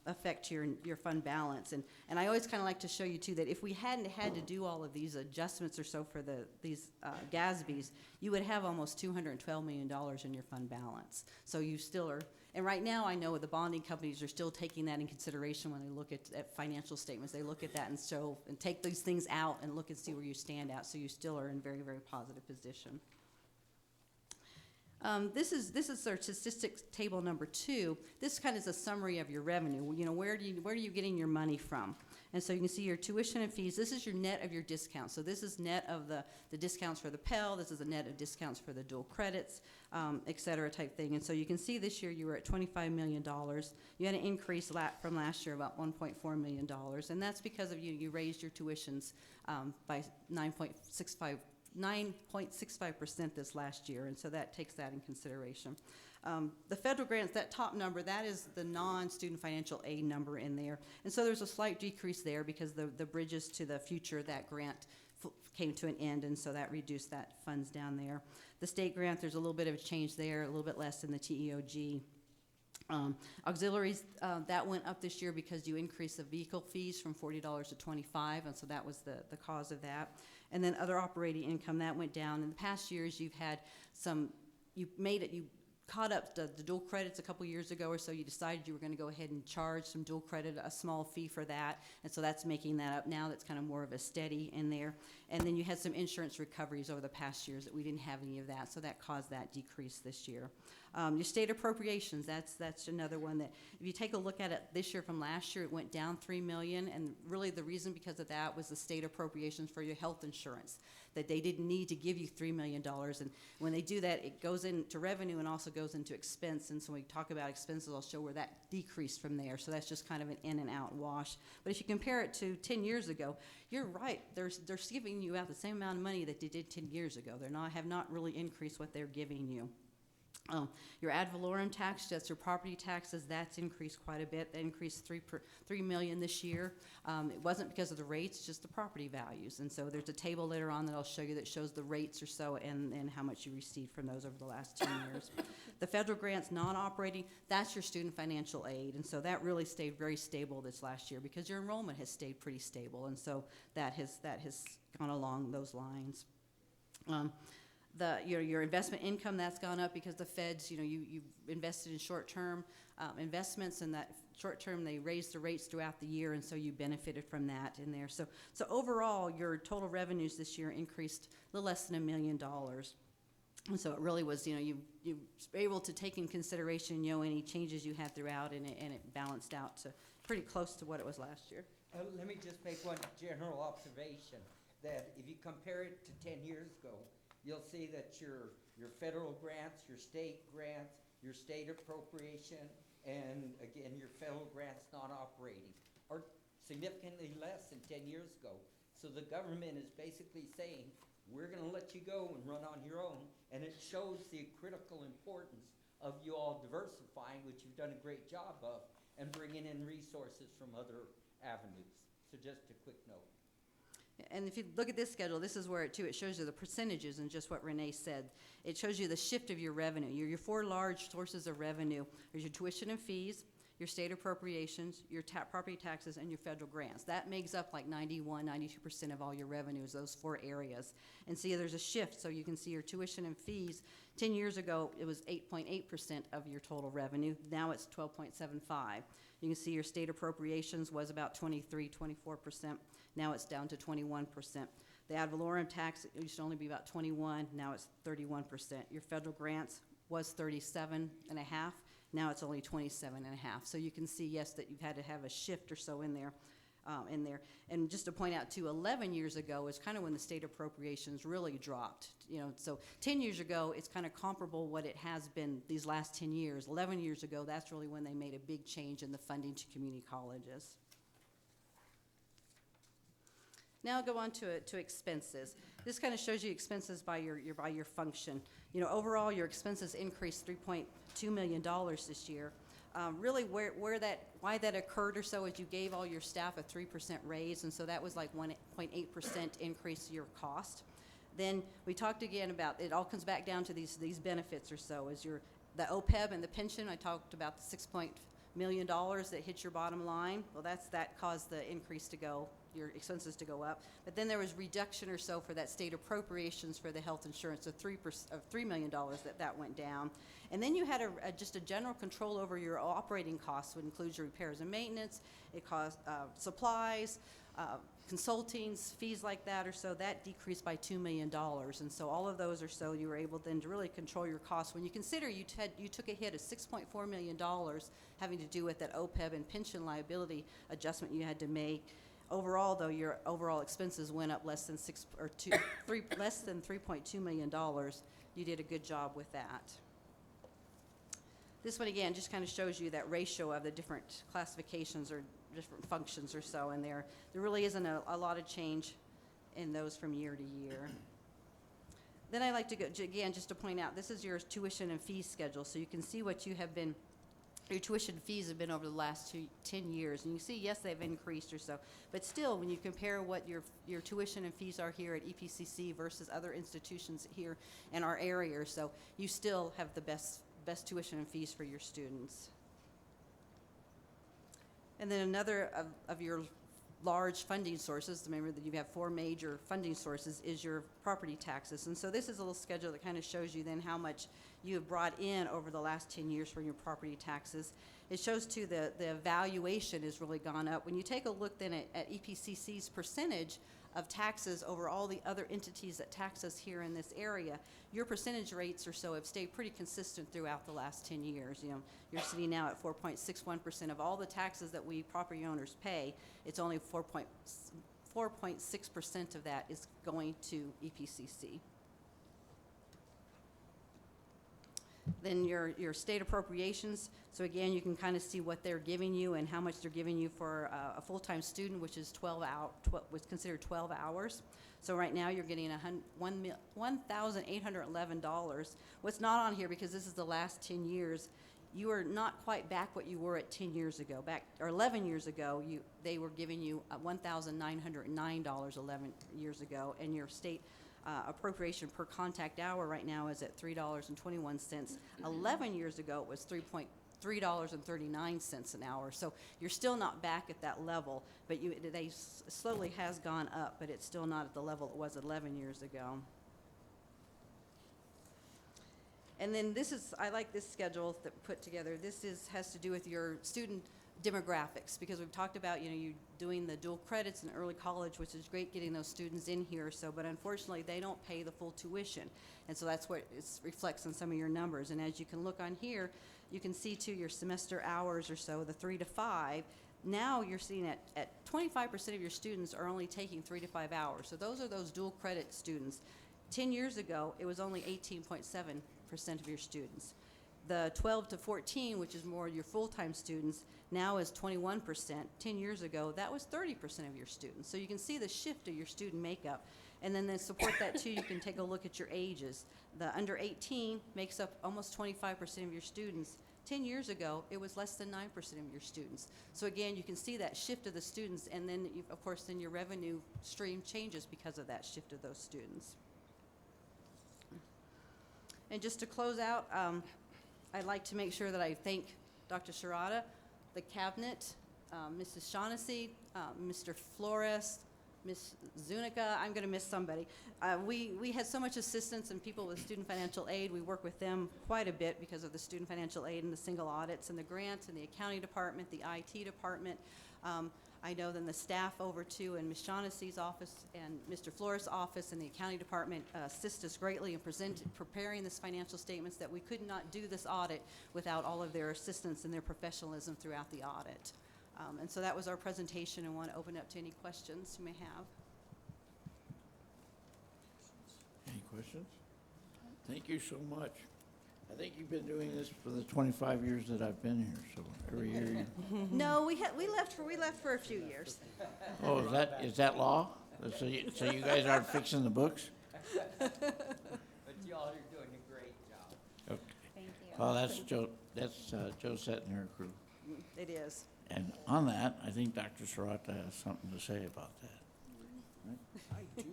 effect to your fund balance. And I always kind of like to show you too that if we hadn't had to do all of these adjustments or so for these GASBs, you would have almost $212 million in your fund balance. So you still are, and right now I know the bonding companies are still taking that in consideration when they look at financial statements. They look at that and take these things out and look and see where you stand out. So you still are in very, very positive position. This is our statistics table number 2. This kind of is a summary of your revenue. Where are you getting your money from? And so you can see your tuition and fees. This is your net of your discounts. So this is net of the discounts for the Pell. This is a net of discounts for the dual credits, et cetera, type thing. And so you can see this year you were at $25 million. You had an increase from last year about $1.4 million. And that's because of you raised your tuitions by 9.65%. 9.65% this last year, and so that takes that in consideration. The federal grants, that top number, that is the non-student financial aid number in there. And so there's a slight decrease there because the Bridges to the Future, that grant came to an end, and so that reduced that funds down there. The state grant, there's a little bit of a change there, a little bit less than the TEOG. Auxiliaries, that went up this year because you increased the vehicle fees from $40 to $25, and so that was the cause of that. And then other operating income, that went down. In the past years, you've had some, you caught up the dual credits a couple years ago or so. You decided you were going to go ahead and charge some dual credit, a small fee for that, and so that's making that up now. That's kind of more of a steady in there. And then you had some insurance recoveries over the past years that we didn't have any of that, so that caused that decrease this year. Your state appropriations, that's another one that, if you take a look at it this year from last year, it went down $3 million, and really the reason because of that was the state appropriations for your health insurance, that they didn't need to give you $3 million, and when they do that, it goes into revenue and also goes into expense, and so when we talk about expenses, I'll show where that decreased from there, so that's just kind of an in and out wash. But if you compare it to 10 years ago, you're right, they're giving you out the same amount of money that they did 10 years ago. Have not really increased what they're giving you. Your ad valorem tax, that's your property taxes, that's increased quite a bit. That increased $3 million this year. It wasn't because of the rates, just the property values. And so there's a table later on that I'll show you that shows the rates or so and how much you received from those over the last 2 years. The federal grants, non-operating, that's your student financial aid. And so that really stayed very stable this last year because your enrollment has stayed pretty stable. And so that has gone along those lines. Your investment income, that's gone up because the feds, you've invested in short-term investments, and that short-term, they raised the rates throughout the year, and so you benefited from that in there. So overall, your total revenues this year increased a little less than $1 million. And so it really was, you were able to take in consideration, any changes you had throughout, and it balanced out to pretty close to what it was last year. Let me just make one general observation, that if you compare it to 10 years ago, you'll see that your federal grants, your state grants, your state appropriation, and again, your federal grants non-operating are significantly less than 10 years ago. So the government is basically saying, we're going to let you go and run on your own, and it shows the critical importance of you all diversifying, which you've done a great job of, and bringing in resources from other avenues. So just a quick note. And if you look at this schedule, this is where it shows you the percentages and just what Renee said. It shows you the shift of your revenue. Your 4 large sources of revenue are your tuition and fees, your state appropriations, your property taxes, and your federal grants. That makes up like 91, 92% of all your revenues, those 4 areas. And see, there's a shift. So you can see your tuition and fees. 10 years ago, it was 8.8% of your total revenue. Now it's 12.75%. You can see your state appropriations was about 23, 24%. Now it's down to 21%. The ad valorem tax, it used to only be about 21. Now it's 31%. Your federal grants was 37.5. Now it's only 27.5. So you can see, yes, that you've had to have a shift or so in there. And just to point out too, 11 years ago is kind of when the state appropriations really dropped. So 10 years ago, it's kind of comparable what it has been these last 10 years. 11 years ago, that's really when they made a big change in the funding to community colleges. Now I'll go on to expenses. This kind of shows you expenses by your function. Overall, your expenses increased $3.2 million this year. Really, why that occurred or so is you gave all your staff a 3% raise, and so that was like 1.8% increase to your cost. Then we talked again about, it all comes back down to these benefits or so, is the OPEB and the pension. I talked about the $6 million that hit your bottom line. Well, that caused the increase to go, your expenses to go up. But then there was reduction or so for that state appropriations for the health insurance of $3 million that went down. And then you had just a general control over your operating costs, which includes your repairs and maintenance. It cost supplies, consultings, fees like that or so. That decreased by $2 million. And so all of those or so, you were able then to really control your costs. When you consider you took a hit of $6.4 million having to do with that OPEB and pension liability adjustment you had to make. Overall, though, your overall expenses went up less than $3.2 million. You did a good job with that. This one, again, just kind of shows you that ratio of the different classifications or different functions or so in there. There really isn't a lot of change in those from year to year. Then I like to go, again, just to point out, this is your tuition and fee schedule, so you can see what you have been, your tuition fees have been over the last 10 years. And you see, yes, they've increased or so, but still, when you compare what your tuition and fees are here at EPCC versus other institutions here in our area, so you still have the best tuition and fees for your students. And then another of your large funding sources, remember that you have 4 major funding sources, is your property taxes. And so this is a little schedule that kind of shows you then how much you have brought in over the last 10 years for your property taxes. It shows too the valuation has really gone up. When you take a look then at EPCC's percentage of taxes over all the other entities that tax us here in this area, your percentage rates or so have stayed pretty consistent throughout the last 10 years. You know, you're sitting now at 4.61% of all the taxes that we property owners pay. It's only 4.6% of that is going to EPCC. Then your state appropriations. So again, you can kind of see what they're giving you and how much they're giving you for a full-time student, which is was considered 12 hours. So right now you're getting $1,811. What's not on here, because this is the last 10 years, you are not quite back what you were at 10 years ago. 11 years ago, they were giving you $1,909 11 years ago, and your state appropriation per contact hour right now is at $3.21. 11 years ago, it was $3.39 an hour. So you're still not back at that level, but they slowly has gone up, but it's still not at the level it was 11 years ago. And then I like this schedule that put together. This has to do with your student demographics, because we've talked about, you doing the dual credits in early college, which is great getting those students in here, but unfortunately they don't pay the full tuition. And so that's what it reflects on some of your numbers. And as you can look on here, you can see too your semester hours or so, the 3 to 5. Now you're seeing at 25% of your students are only taking 3 to 5 hours. So those are those dual credit students. 10 years ago, it was only 18.7% of your students. The 12 to 14, which is more your full-time students, now is 21%. 10 years ago, that was 30% of your students. So you can see the shift of your student makeup. And then to support that too, you can take a look at your ages. The under 18 makes up almost 25% of your students. 10 years ago, it was less than 9% of your students. So again, you can see that shift of the students, and then of course then your revenue stream changes because of that shift of those students. And just to close out, I'd like to make sure that I thank Dr. Sharada, the cabinet, Mrs. Shaughnessy, Mr. Flores, Ms. Zuniga. I'm going to miss somebody. We had so much assistance and people with student financial aid. We work with them quite a bit because of the student financial aid and the single audits and the grants and the accounting department, the IT department. I know then the staff over too in Ms. Shaughnessy's office and Mr. Flores' office and the accounting department assist us greatly in preparing this financial statements, that we could not do this audit without all of their assistance and their professionalism throughout the audit. And so that was our presentation, and want to open up to any questions you may have. Any questions? Thank you so much. I think you've been doing this for the 25 years that I've been here, so every year you... No, we left for a few years. Oh, is that law? So you guys aren't fixing the books? But y'all are doing a great job. Okay. Thank you. Well, that's Josette and her crew. It is. And on that, I think Dr. Sarata has something to say about that. I do.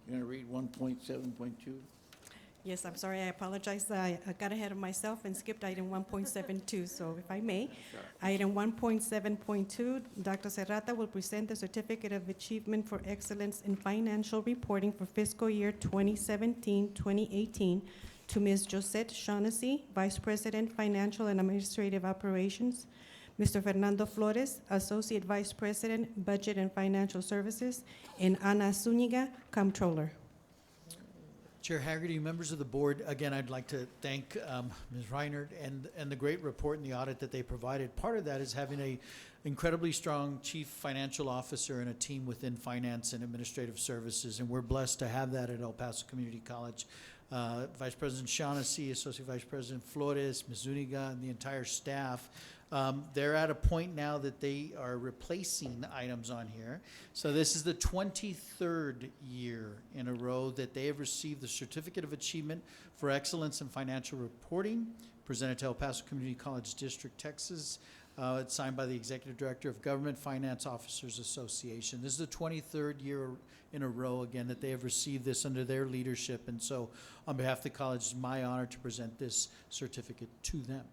You're going to read 1.7.2? Yes, I'm sorry, I apologize. I got ahead of myself and skipped item 1.72, so if I may. Item 1.7.2, Dr. Serrata will present the Certificate of Achievement for Excellence in Financial Reporting for fiscal year 2017-2018 to Ms. Josette Shaughnessy, Vice President, Financial and Administrative Operations, Mr. Fernando Flores, Associate Vice President, Budget and Financial Services, and Ana Zuniga, Comptroller. Chair Haggerty, members of the board, again, I'd like to thank Ms. Reinert and the great report and the audit that they provided. Part of that is having a incredibly strong chief financial officer and a team within finance and administrative services, and we're blessed to have that at El Paso Community College. Vice President Shaughnessy, Associate Vice President Flores, Ms. Zuniga, and the entire staff. They're at a point now that they are replacing items on here. So this is the 23rd year in a row that they have received the Certificate of Achievement for Excellence in Financial Reporting, presented to El Paso Community College District, Texas. It's signed by the Executive Director of Government Finance Officers Association. This is the 23rd year in a row, again, that they have received this under their leadership. And so on behalf of the college, it's my honor to present this certificate to them.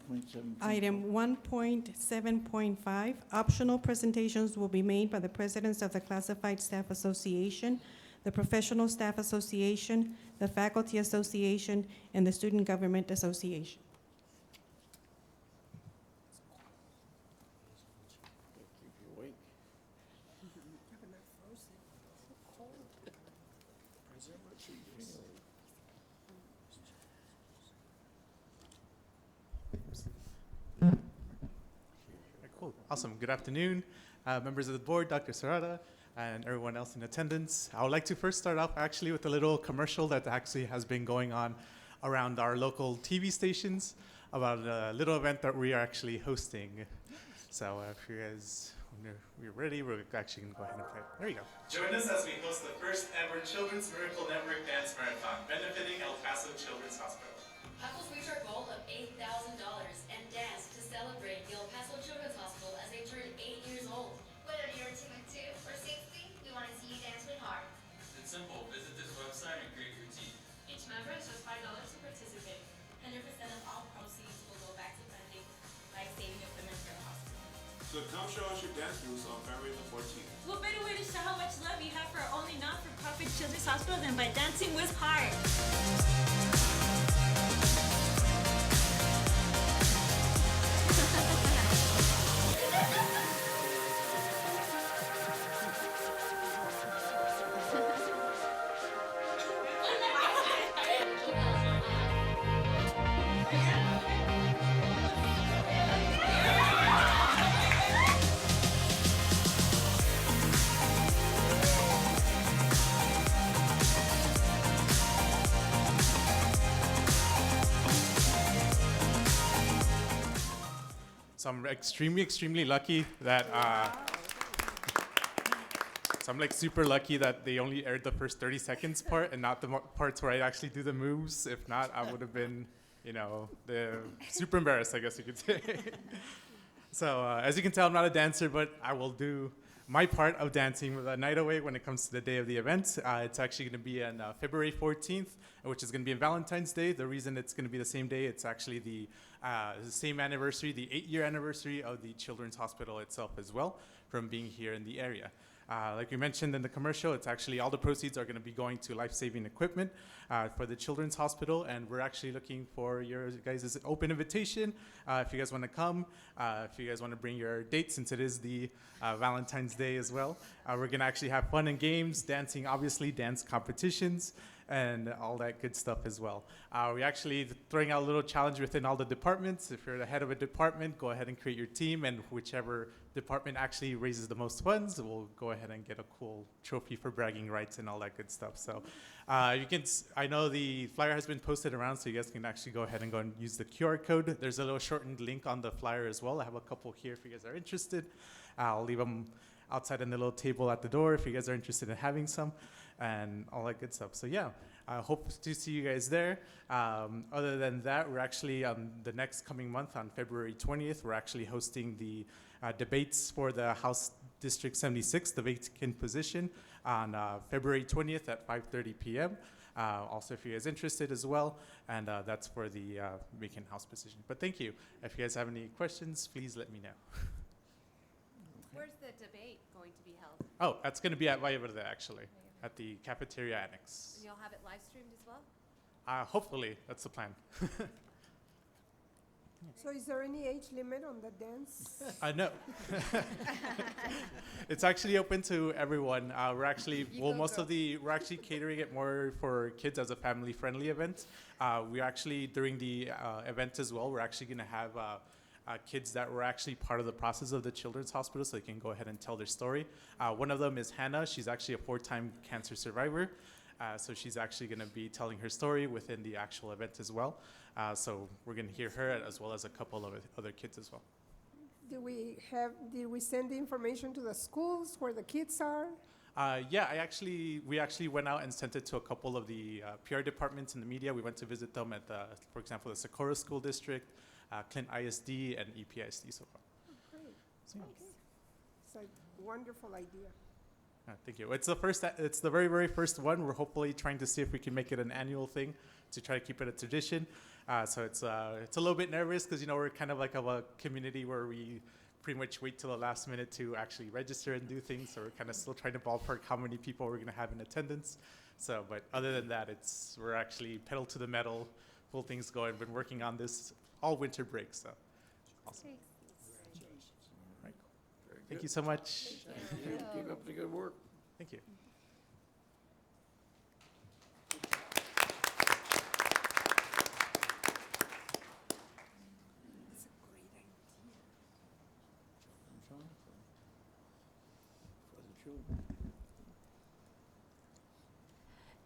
Great job. Item 1.7.5, optional presentations will be made by the presidents of the Classified Staff Association, the Professional Staff Association, the Faculty Association, and the Student Government Association. Keep you awake. Cool. Awesome. Good afternoon, members of the board, Dr. Serrata, and everyone else in attendance. I would like to first start off actually with a little commercial that actually has been going on around our local TV stations about a little event that we are actually hosting. So if you guys, when we're ready, we're actually going to go ahead and play. There you go. Join us as we host the first ever Children's Miracle Network Dance Marathon, benefiting El Paso Children's Hospital. Couples reach our goal of $8,000 and dance to celebrate the El Paso Children's Hospital as they turn 8 years old. Whether you're a team of 2 or 60, we want to see you dance with heart. It's simple. Visit this website and create your team. Each member is just $5 to participate. 100% of all proceeds will go back to funding life-saving equipment for the hospital. So come show us your dance moves on February the 14th. What better way to show how much love you have for our only not-for-profit children's hospital than by dancing with heart? So I'm extremely lucky that, so I'm like super lucky that they only aired the first 30 seconds part and not the parts where I actually do the moves. If not, I would have been, you know, super embarrassed, I guess you could say. So as you can tell, I'm not a dancer, but I will do my part of dancing with a night away when it comes to the day of the event. It's actually going to be on February 14th, which is going to be on Valentine's Day. The reason it's going to be the same day, it's actually the same anniversary, the 8-year anniversary of the Children's Hospital itself as well, from being here in the area. Like we mentioned in the commercial, it's actually all the proceeds are going to be going to life-saving equipment for the Children's Hospital, and we're actually looking for your guys' open invitation. If you guys want to come, if you guys want to bring your date, since it is the Valentine's Day as well. We're going to actually have fun and games, dancing, obviously, dance competitions, and all that good stuff as well. We're actually throwing out a little challenge within all the departments. If you're the head of a department, go ahead and create your team, and whichever department actually raises the most funds, we'll go ahead and get a cool trophy for bragging rights and all that good stuff. So you can, I know the flyer has been posted around, so you guys can actually go ahead and go and use the QR code. There's a little shortened link on the flyer as well. I have a couple here if you guys are interested. I'll leave them outside on the little table at the door if you guys are interested in having some, and all that good stuff. So yeah, I hope to see you guys there. Other than that, we're actually the next coming month on February 20th, we're actually hosting the debates for the House District 76, the vacant position, on February 20th at 5:30 p.m. Also, if you guys are interested as well, and that's for the vacant House position. But thank you. If you guys have any questions, please let me know. Where's the debate going to be held? Oh, that's going to be at Valle Verde, actually. at the cafeteria annex. And you'll have it live streamed as well? Hopefully, that's the plan. So is there any age limit on the dance? No. It's actually open to everyone. We're actually, we're actually catering it more for kids as a family-friendly event. We actually, during the event as well, we're actually going to have kids that were actually part of the process of the Children's Hospital, so they can go ahead and tell their story. One of them is Hannah. She's actually a 4-time cancer survivor. So she's actually going to be telling her story within the actual event as well. So we're going to hear her as well as a couple of other kids as well. Did we send the information to the schools where the kids are? Yeah, we actually went out and sent it to a couple of the PR departments in the media. We went to visit them at for example, the Socorro School District, Clint ISD, and EPISD so far. Great. So, Okay. It's a wonderful idea. Thank you. It's the very, very first one. We're hopefully trying to see if we can make it an annual thing to try to keep it a tradition. So it's a little bit nervous because, we're kind of like a community where we pretty much wait till the last minute to actually register and do things. So we're kind of still trying to ballpark how many people we're going to have in attendance. So, but other than that, we're actually pedal to the metal, full things going. Been working on this all winter break. So awesome. Right. Thank you so much. Keep up the good work. Thank you.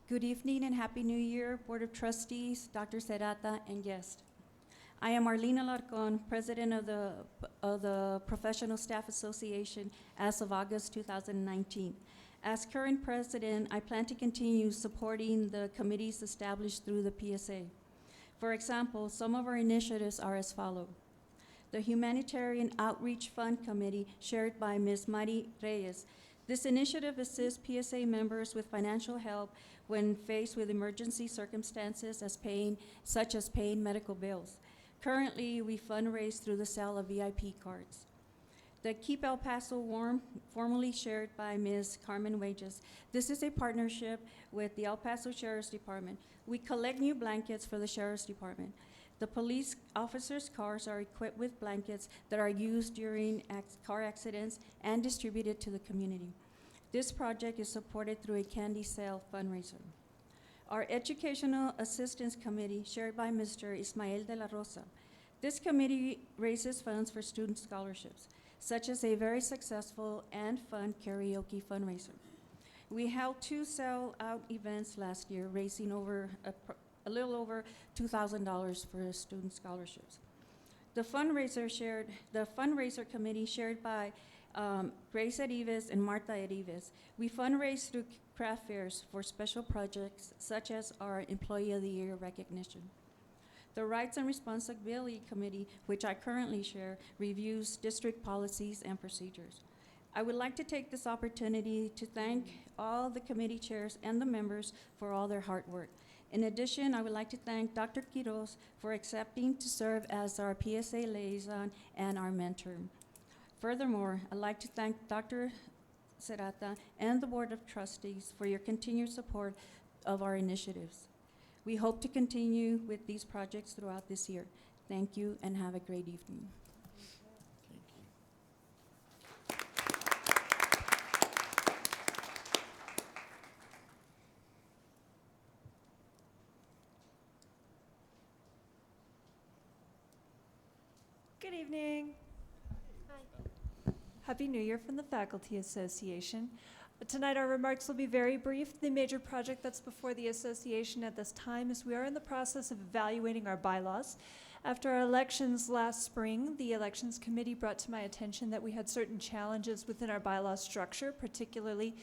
Good evening and Happy New Year, Board of Trustees, Dr. Serrata, and guests. I am Arlene Alarcon, President of the Professional Staff Association as of August 2019. As current President, I plan to continue supporting the committees established through the PSA. For example, some of our initiatives are as follows. The Humanitarian Outreach Fund Committee, chaired by Ms. Mari Reyes. This initiative assists PSA members with financial help when faced with emergency circumstances such as paying medical bills. Currently, we fundraise through the sale of VIP cards. The Keep El Paso Warm, formerly chaired by Ms. Carmen Wages. This is a partnership with the El Paso Sheriff's Department. We collect new blankets for the Sheriff's Department. The police officers' cars are equipped with blankets that are used during car accidents and distributed to the community. This project is supported through a candy sale fundraiser. Our Educational Assistance Committee, chaired by Mr. Ismael de la Rosa. This committee raises funds for student scholarships, such as a very successful and fun karaoke fundraiser. We held 2 sell-out events last year, raising a little over $2,000 for student scholarships. The fundraiser committee, chaired by Grace Arives and Marta Arives. We fundraise through craft fairs for special projects such as our Employee of the Year recognition. The Rights and Responsibility Committee, which I currently chair, reviews district policies and procedures. I would like to take this opportunity to thank all the committee chairs and the members for all their hard work. In addition, I would like to thank Dr. Quiroz for accepting to serve as our PSA liaison and our mentor. Furthermore, I'd like to thank Dr. Serrata and the Board of Trustees for your continued support of our initiatives. We hope to continue with these projects throughout this year. Thank you and have a great evening. Good evening. Hi. Happy New Year from the Faculty Association. Tonight our remarks will be very brief. The major project that's before the association at this time is we are in the process of evaluating our bylaws. After our elections last spring, the Elections Committee brought to my attention that we had certain challenges within our bylaw structure, particularly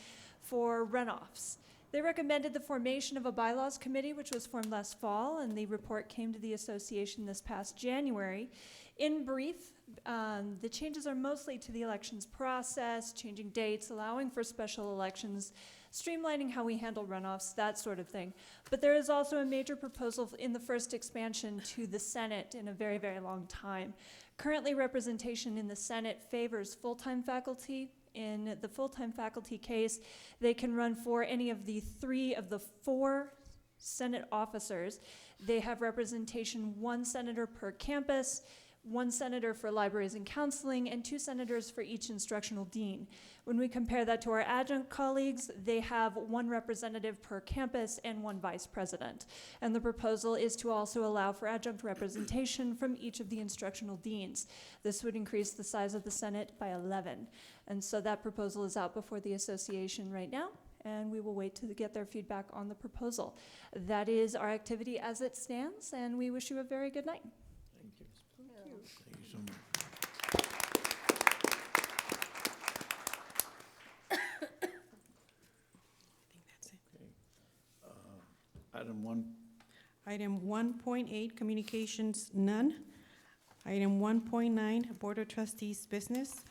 for runoffs. They recommended the formation of a bylaws committee, which was formed last fall, and the report came to the association this past January. In brief, the changes are mostly to the elections process, changing dates, allowing for special elections, streamlining how we handle runoffs, that sort of thing. But there is also a major proposal in the first expansion to the Senate in a very, very long time. Currently, representation in the Senate favors full-time faculty In the full-time faculty case, they can run for any of the 3 of the 4 Senate officers. They have representation, 1 senator per campus, 1 senator for libraries and counseling, and 2 senators for each instructional dean. When we compare that to our adjunct colleagues, they have 1 representative per campus and 1 vice president. And the proposal is to also allow for adjunct representation from each of the instructional deans. This would increase the size of the Senate by 11. And so that proposal is out before the association right now, and we will wait to get their feedback on the proposal. That is our activity as it stands, and we wish you a very good night. Thank you so much. Item 1. Item 1.8, communications, none. Item 1.9, Board of Trustees business.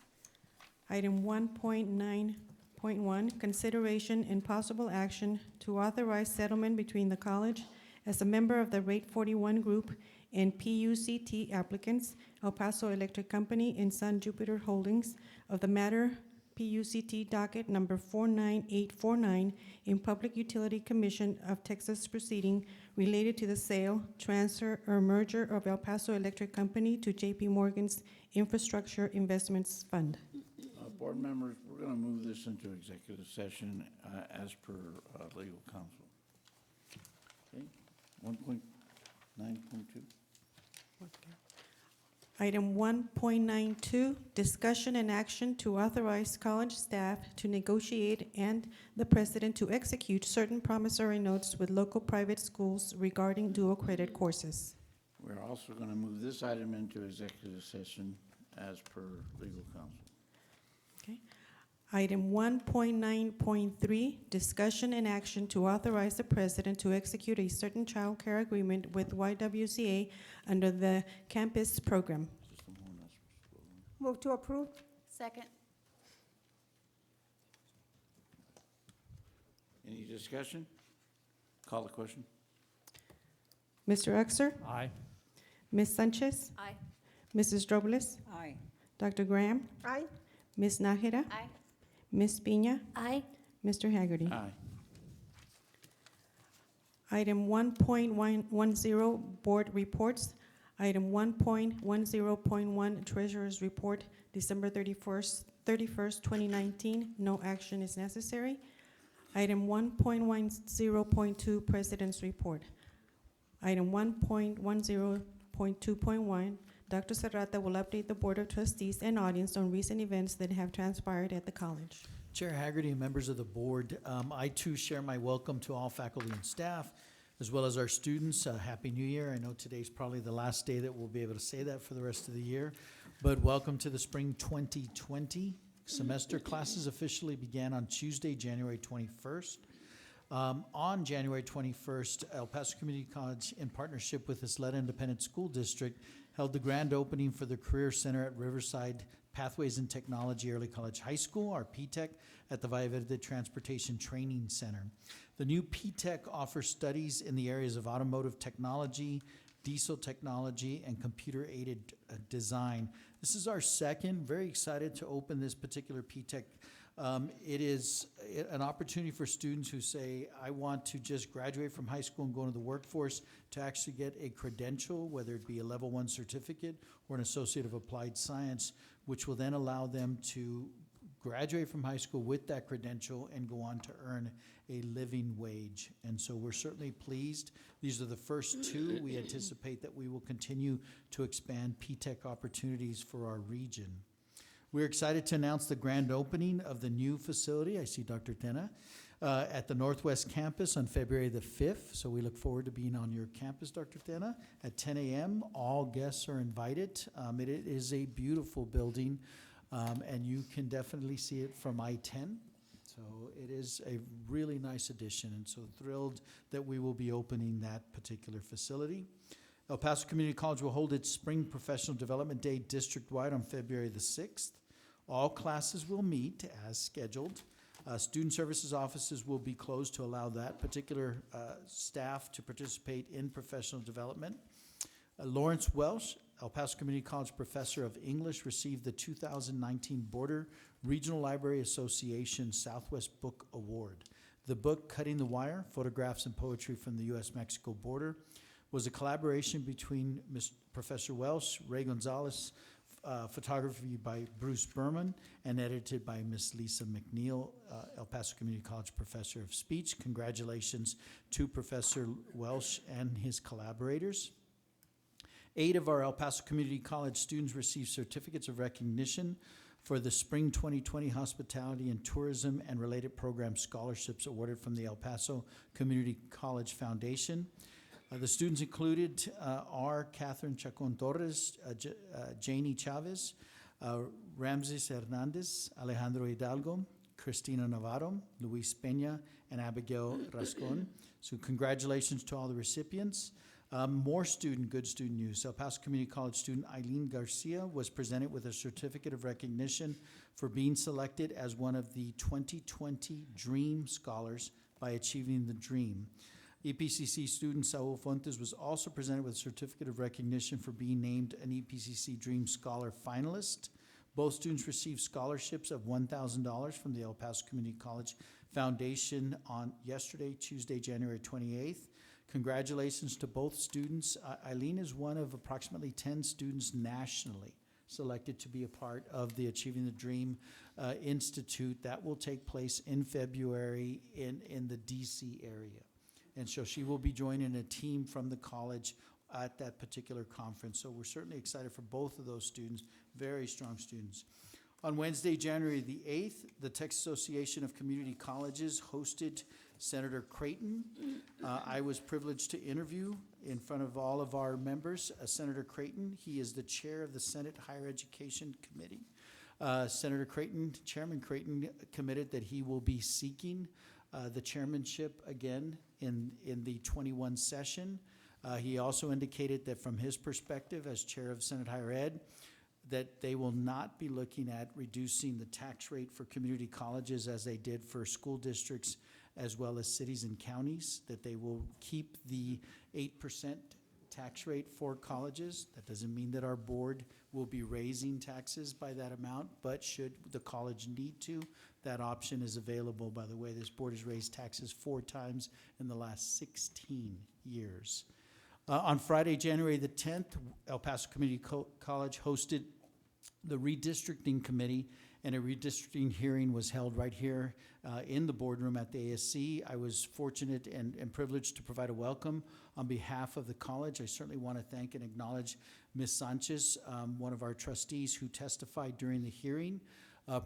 Item 1.9.1, consideration and possible action to authorize settlement between the college as a member of the Rate 41 Group and PUCT applicants, El Paso Electric Company and Sun Jupiter Holdings, of the matter PUCT docket number 49849 in Public Utility Commission of Texas proceeding related to the sale, transfer, or merger of El Paso Electric Company to JP Morgan's Infrastructure Investments Fund. Board members, we're going to move this into executive session as per legal counsel. Okay, 1.9.2. Item 1.92, discussion and action to authorize college staff to negotiate and the president to execute certain promissory notes with local private schools regarding dual credit courses. We're also going to move this item into executive session as per legal counsel. Okay. Item 1.9.3, discussion and action to authorize the president to execute a certain child care agreement with YWCA under the campus program. Move to approve. Second. Any discussion? Call the question. Mr. Uxer? Aye. Ms. Sanchez? Aye. Mrs. Robles? Aye. Dr. Graham? Aye. Ms. Nájera? Aye. Ms. Piña? Aye. Mr. Haggerty? Aye. Item 1.10, board reports. Item 1.10.1, treasurer's report, December 31st, 2019. No action is necessary. Item 1.10.2, president's report. Item 1.10.2.1, Dr. Serrata will update the Board of Trustees and audience on recent events that have transpired at the college. Chair Haggerty and members of the board, I too share my welcome to all faculty and staff, as well as our students. Happy New Year. I know today's probably the last day that we'll be able to say that for the rest of the year, but welcome to the spring 2020 semester. Classes officially began on Tuesday, January 21st. On January 21st, El Paso Community College, in partnership with Isleta Independent School District, held the grand opening for the Career Center at Riverside Pathways in Technology Early College High School, our PTEC, at the Valle Verde Transportation Training Center. The new PTEC offers studies in the areas of automotive technology, diesel technology, and computer-aided design. This is our second. Very excited to open this particular PTEC. It is an opportunity for students who say, I want to just graduate from high school and go into the workforce to actually get a credential, whether it be a level 1 certificate or an Associate of Applied Science, which will then allow them to graduate from high school with that credential and go on to earn a living wage. And so we're certainly pleased. These are the first 2. We anticipate that we will continue to expand PTEC opportunities for our region. We're excited to announce the grand opening of the new facility, I see Dr. Tena, at the Northwest Campus on February the 5th. So we look forward to being on your campus, Dr. Tena, at 10 a.m. All guests are invited. It is a beautiful building, and you can definitely see it from I-10. So it is a really nice addition, and so thrilled that we will be opening that particular facility. El Paso Community College will hold its Spring Professional Development Day district-wide on February the 6th. All classes will meet as scheduled. Student services offices will be closed to allow that particular staff to participate in professional development. Lawrence Welsh El Paso Community College Professor of English received the 2019 Border Regional Library Association Southwest Book Award. The book, Cutting the Wire, Photographs and Poetry from the U.S.-Mexico Border, was a collaboration between Professor Welsh, Ray Gonzalez, photography by Bruce Berman, and edited by Ms. Lisa McNeil, El Paso Community College Professor of Speech. Congratulations to Professor Welsh and his collaborators. 8 of our El Paso Community College students received certificates of recognition for the Spring 2020 Hospitality and Tourism and Related Program Scholarships awarded from the El Paso Community College Foundation. The students included are Catherine Chacon Torres, Janie Chavez, Ramses Hernandez, Alejandro Hidalgo, Cristina Navarro, Luis Peña, and Abigail Rascon. So congratulations to all the recipients. More good student news. El Paso Community College student Eileen Garcia was presented with a certificate of recognition for being selected as one of the 2020 Dream Scholars by Achieving the Dream. EPCC student Saul Fuentes was also presented with a certificate of recognition for being named an EPCC Dream Scholar finalist. Both students received scholarships of $1,000 from the El Paso Community College Foundation on yesterday, Tuesday, January 28th. Congratulations to both students. Eileen is one of approximately 10 students nationally selected to be a part of the Achieving the Dream Institute. That will take place in February in the DC area. And so she will be joining a team from the college at that particular conference. So we're certainly excited for both of those students, very strong students. On Wednesday, January the 8th, the Texas Association of Community Colleges hosted Senator Creighton. I was privileged to interview in front of all of our members Senator Creighton. He is the chair of the Senate Higher Education Committee. Chairman Creighton committed that he will be seeking the chairmanship again in the 21 session. He also indicated that from his perspective as chair of Senate Higher Ed, that they will not be looking at reducing the tax rate for community colleges as they did for school districts as well as cities and counties, that they will keep the 8% tax rate for colleges. That doesn't mean that our board will be raising taxes by that amount, but should the college need to, that option is available. By the way, this board has raised taxes 4 times in the last 16 years. On Friday, January the 10th, El Paso Community College hosted the redistricting committee, and a redistricting hearing was held right here in the boardroom at the ASC. I was fortunate and privileged to provide a welcome on behalf of the college. I certainly want to thank and acknowledge Ms. Sanchez, one of our trustees who testified during the hearing,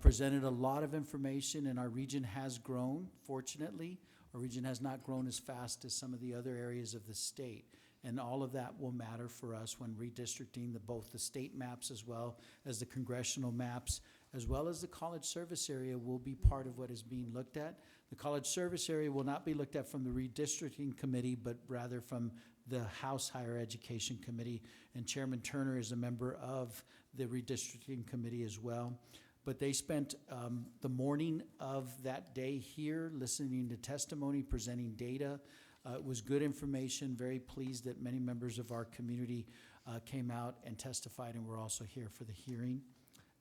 presented a lot of information, and our region has grown, fortunately. Our region has not grown as fast as some of the other areas of the state. And all of that will matter for us when redistricting both the state maps as well as the congressional maps, as well as the college service area will be part of what is being looked at. The college service area will not be looked at from the redistricting committee, but rather from the House Higher Education Committee. And Chairman Turner is a member of the redistricting committee as well. But they spent the morning of that day here listening to testimony, presenting data. It was good information. Very pleased that many members of our community came out and testified, and were also here for the hearing.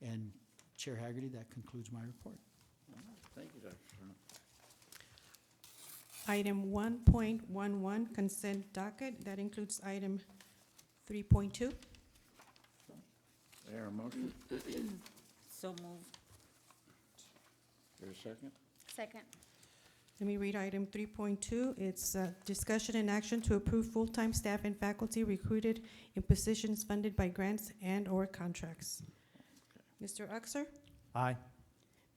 And Chair Haggerty, that concludes my report. Thank you, Dr. Turner. Item 1.11, consent docket. That includes item 3.2. There a motion? So moved. Is there a second? Second. Let me read item 3.2. It's discussion and action to approve full-time staff and faculty recruited in positions funded by grants and/or contracts. Mr. Uxer? Aye.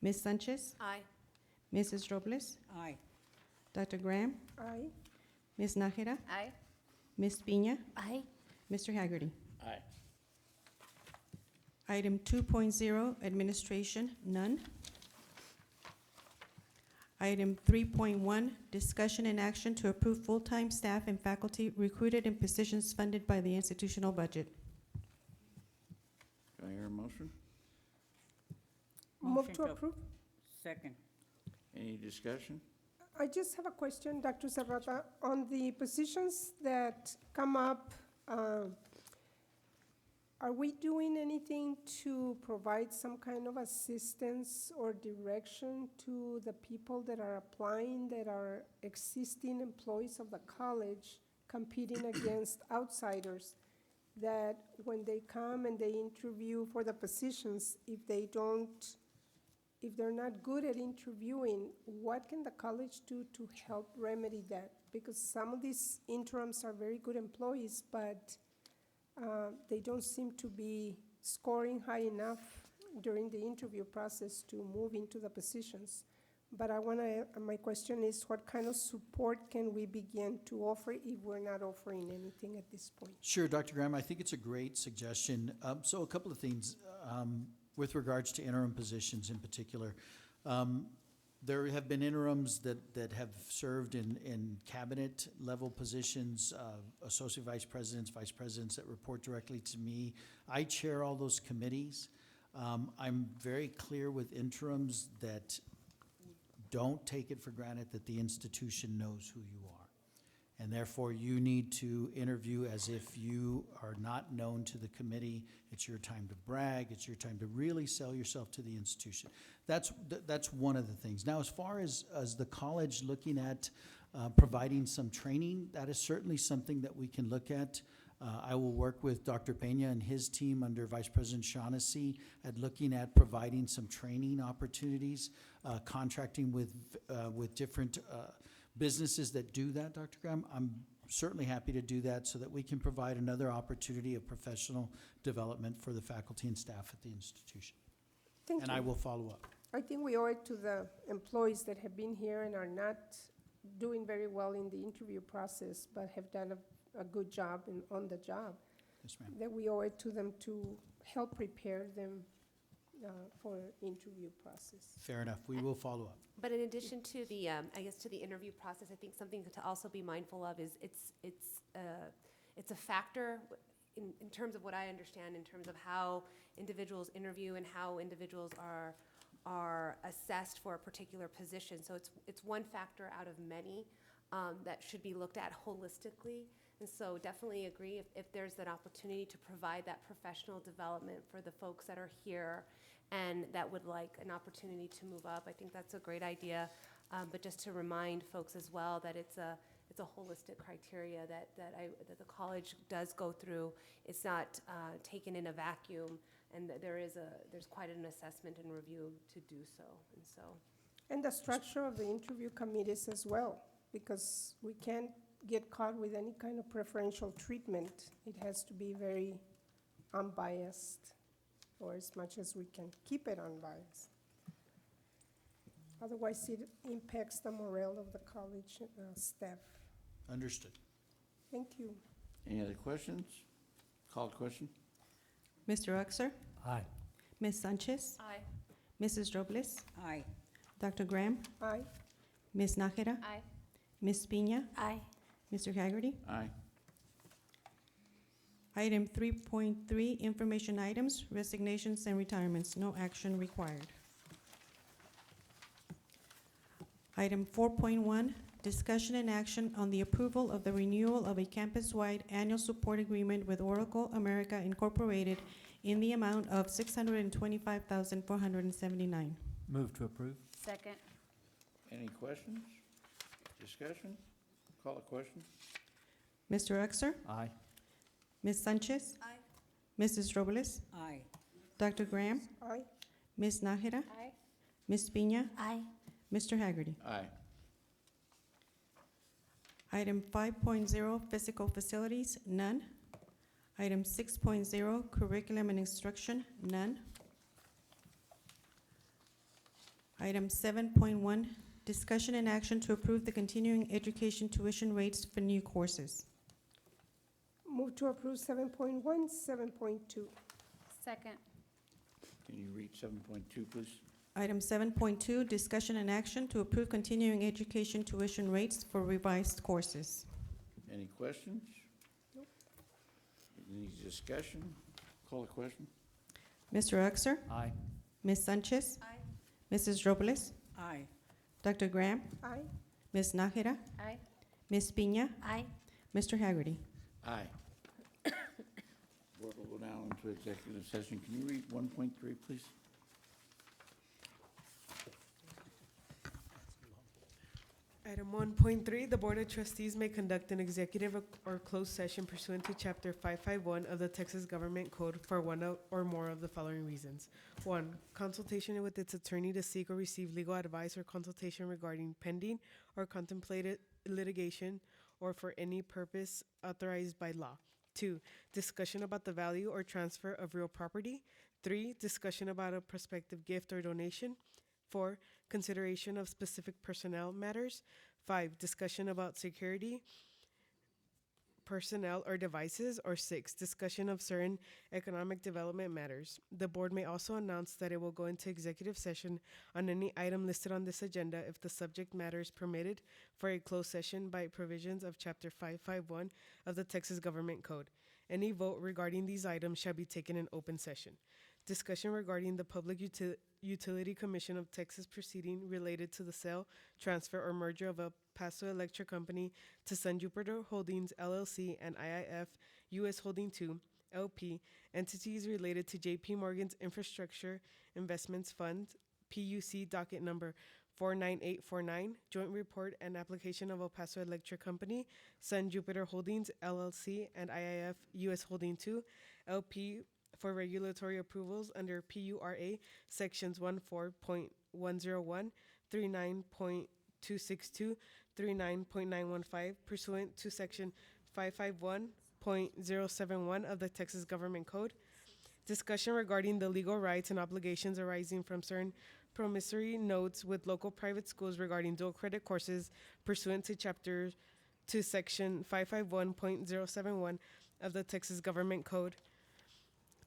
Ms. Sanchez? Aye. Mrs. Robles? Aye. Dr. Graham? Aye. Ms. Nájera? Aye. Ms. Piña? Aye. Mr. Haggerty? Aye. Item 2.0, administration, none. Item 3.1, discussion and action to approve full-time staff and faculty recruited in positions funded by the institutional budget. Do I hear a motion? Move Motion to approve. Second. Any discussion? I just have a question, Dr. Serrata, on the positions that come up Are we doing anything to provide some kind of assistance or direction to the people that are applying, that are existing employees of the college competing against outsiders, that when they come and they interview for the positions, if they're not good at interviewing, what can the college do to help remedy that? Because some of these interims are very good employees, but they don't seem to be scoring high enough during the interview process to move into the positions. But my question is, what kind of support can we begin to offer if we're not offering anything at this point? Sure, Dr. Graham, I think it's a great suggestion. So a couple of things with regards to interim positions in particular. There have been interims that have served in cabinet level positions, associate vice presidents that report directly to me. I chair all those committees. I'm very clear with interims that don't take it for granted that the institution knows who you are. And therefore, you need to interview as if you are not known to the committee. It's your time to brag. It's your time to really sell yourself to the institution. That's one of the things. Now, as far as the college looking at providing some training, that is certainly something that we can look at. I will work with Dr. Peña and his team under Vice President Shaughnessy at looking at providing some training opportunities, contracting with different businesses that do that, Dr. Graham. I'm certainly happy to do that so that we can provide another opportunity of professional development for the faculty and staff at the institution. Thank you. And I will follow up. I think we owe it to the employees that have been here and are not doing very well in the interview process, but have done a good job on the job. Yes, ma'am. That we owe it to them to help prepare them for interview process. Fair enough. We will follow up. But in addition to the, to the interview process, I think something to also be mindful of is it's a factor in terms of what I understand, in terms of how individuals interview and how individuals are assessed for a particular position. So it's one factor out of many that should be looked at holistically. And so definitely agree if there's an opportunity to provide that professional development for the folks that are here and that would like an opportunity to move up. I think that's a great idea. But just to remind folks as well that it's a holistic criteria that the college does go through. It's not taken in a vacuum, and there's quite an assessment and review to do so. And the structure of the interview committees as well, because we can't get caught with any kind of preferential treatment. It has to be very unbiased, or as much as we can keep it unbiased. Otherwise, it impacts the morale of the college staff. Understood. Thank you. Any other questions? Call the question. Mr. Uxer? Aye. Ms. Sanchez? Aye. Mrs. Robles? Aye. Dr. Graham? Aye. Ms. Nájera? Aye. Ms. Piña? Aye. Mr. Haggerty? Aye. Item 3.3, information items, resignations and retirements, no action required. Item 4.1, discussion and action on the approval of the renewal of a campus-wide annual support agreement with Oracle America Incorporated in the amount of $625,479. Move to approve. Second. Any questions? Discussion? Call the question. Mr. Uxer? Aye. Ms. Sanchez? Aye. Mrs. Robles? Aye. Dr. Graham? Aye. Ms. Nájera? Aye. Ms. Piña? Aye. Mr. Haggerty? Aye. Item 5.0, physical facilities, none. Item 6.0, curriculum and instruction, none. Item 7.1, discussion and action to approve the continuing education tuition rates for new courses. Move to approve 7.1, 7.2. Second. Can you read 7.2, please? Item 7.2, discussion and action to approve continuing education tuition rates for revised courses. Any questions? Nope. Any discussion? Call the question. Mr. Uxer? Aye. Ms. Sanchez? Aye. Mrs. Robles? Aye. Dr. Graham? Aye. Ms. Nájera? Aye. Ms. Piña? Aye. Mr. Haggerty? Aye. Board will go down into executive session. Can you read 1.3, please? Item 1.3, the Board of Trustees may conduct an executive or closed session pursuant to Chapter 551 of the Texas Government Code for one or more of the following reasons. 1, consultation with its attorney to seek or receive legal advice or consultation regarding pending or contemplated litigation or for any purpose authorized by law. 2, discussion about the value or transfer of real property. 3, discussion about a prospective gift or donation. 4, consideration of specific personnel matters. 5, discussion about security, personnel, or devices. Or 6, discussion of certain economic development matters. The board may also announce that it will go into executive session on any item listed on this agenda if the subject matter is permitted for a closed session by provisions of Chapter 551 of the Texas Government Code. Any vote regarding these items shall be taken in open session. Discussion regarding the Public Utility Commission of Texas proceeding related to the sale, transfer, or merger of El Paso Electric Company to Sun Jupiter Holdings, LLC, and IIF U.S. Holding II, LP, entities related to J.P. Morgan's Infrastructure Investments Fund, PUC docket number 49849, joint report and application of El Paso Electric Company, Sun Jupiter Holdings, LLC, and IIF U.S. Holding II, LP, for regulatory approvals under PURA sections 14.101, 39.262, 39.915, pursuant to section 551.071 of the Texas Government Code. Discussion regarding the legal rights and obligations arising from certain promissory notes with local private schools regarding dual credit courses pursuant to section 551.071 of the Texas Government Code.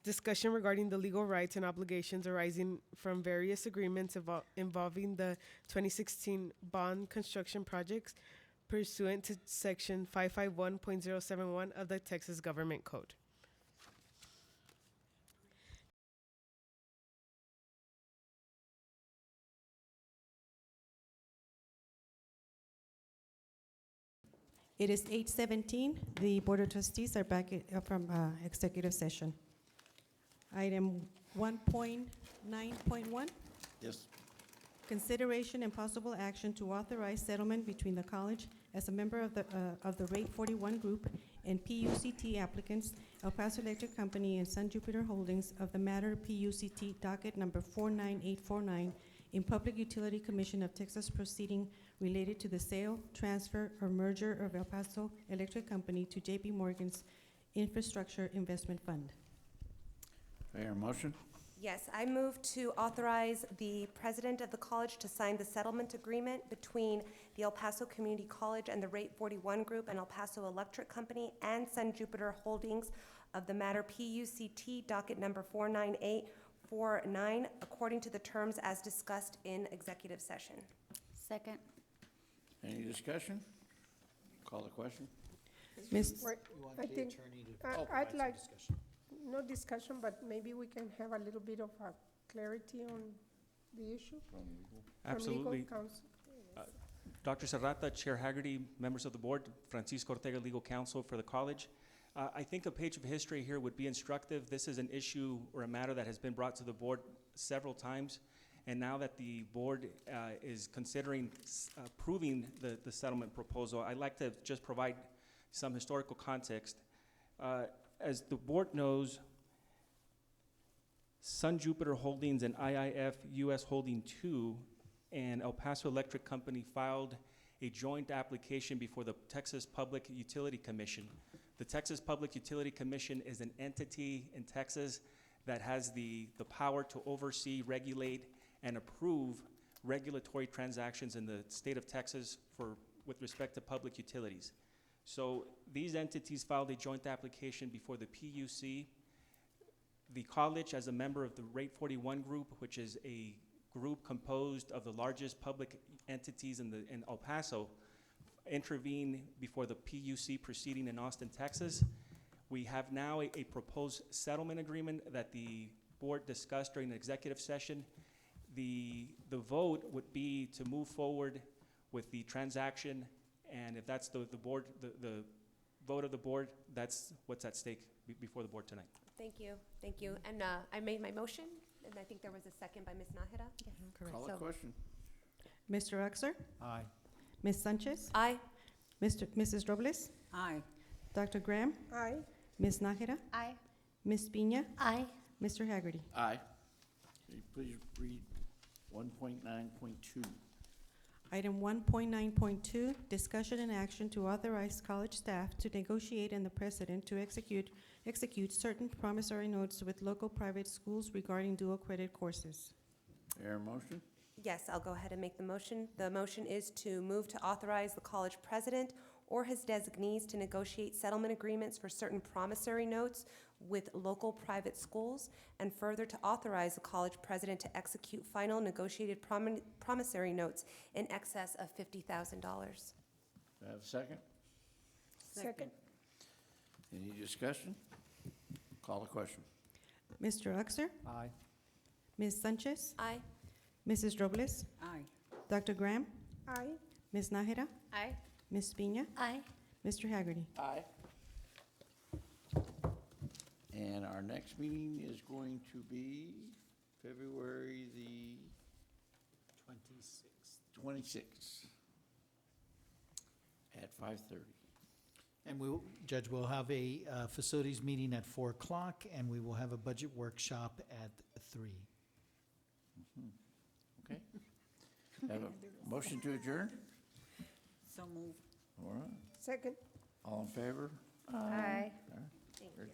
Discussion regarding the legal rights and obligations arising from various agreements involving the 2016 bond construction projects pursuant to section 551.071 of the Texas Government Code. It is 8:17. The Board of Trustees are back from executive session. Item 1.9.1, Yes. consideration and possible action to authorize settlement between the college as a member of the Rate 41 Group and PUCT applicants, El Paso Electric Company and Sun Jupiter Holdings of the matter PUCT docket number 49849 in Public Utility Commission of Texas proceeding related to the sale, transfer, or merger of El Paso Electric Company to J.P. Morgan's Infrastructure Investment Fund. Fair motion? Yes, I move to authorize the president of the college to sign the settlement agreement between the El Paso Community College and the Rate 41 Group and El Paso Electric Company and Sun Jupiter Holdings of the matter PUCT docket number 49849 according to the terms as discussed in executive session. Second. Any discussion? Call the question? Ms. Wait, I think, I'd like, no discussion, but maybe we can have a little bit of clarity on the issue from Absolutely. legal counsel. Dr. Serrata, Chair Haggerty, members of the board, Francisco Ortega, legal counsel for the college. I think a page of history here would be instructive. This is an issue or a matter that has been brought to the board several times. And now that the board is considering approving the settlement proposal, I'd like to just provide some historical context. As the board knows, Sun Jupiter Holdings and IIF U.S. Holding II and El Paso Electric Company filed a joint application before the Texas Public Utility Commission. The Texas Public Utility Commission is an entity in Texas that has the power to oversee, regulate, and approve regulatory transactions in the state of Texas with respect to public utilities. So these entities filed a joint application before the PUC. The college, as a member of the Rate 41 Group, which is a group composed of the largest public entities in El Paso, intervened before the PUC proceeding in Austin, Texas. We have now a proposed settlement agreement that the board discussed during the executive session. The vote would be to move forward with the transaction, and if that's the vote of the board, that's what's at stake before the board tonight. Thank you, thank you. And I made my motion, and I think there was a second by Ms. Nájera. Yes. Call the question. Mr. Uxer? Aye. Ms. Sanchez? Aye. Mrs. Robles? Aye. Dr. Graham? Aye. Ms. Nájera? Aye. Ms. Piña? Aye. Mr. Haggerty? Aye. Can you please read 1.9.2? Item 1.9.2, discussion and action to authorize college staff to negotiate and the president to execute certain promissory notes with local private schools regarding dual credit courses. There a motion? Yes, I'll go ahead and make the motion. The motion is to move to authorize the college president or his designees to negotiate settlement agreements for certain promissory notes with local private schools, and further to authorize the college president to execute final negotiated promissory notes in excess of $50,000. Do I have a second? Second. Any discussion? Call the question. Mr. Uxer? Aye. Ms. Sanchez? Aye. Mrs. Robles? Aye. Dr. Graham? Aye. Ms. Nájera? Aye. Ms. Piña? Aye. Mr. Haggerty? Aye. And our next meeting is going to be February the 26th at 5:30. And we will, Judge, we'll have a facilities meeting at 4 o'clock, and we will have a budget workshop at 3. Okay? Have a motion to adjourn? So move. All right. Second. All in favor? Aye. Very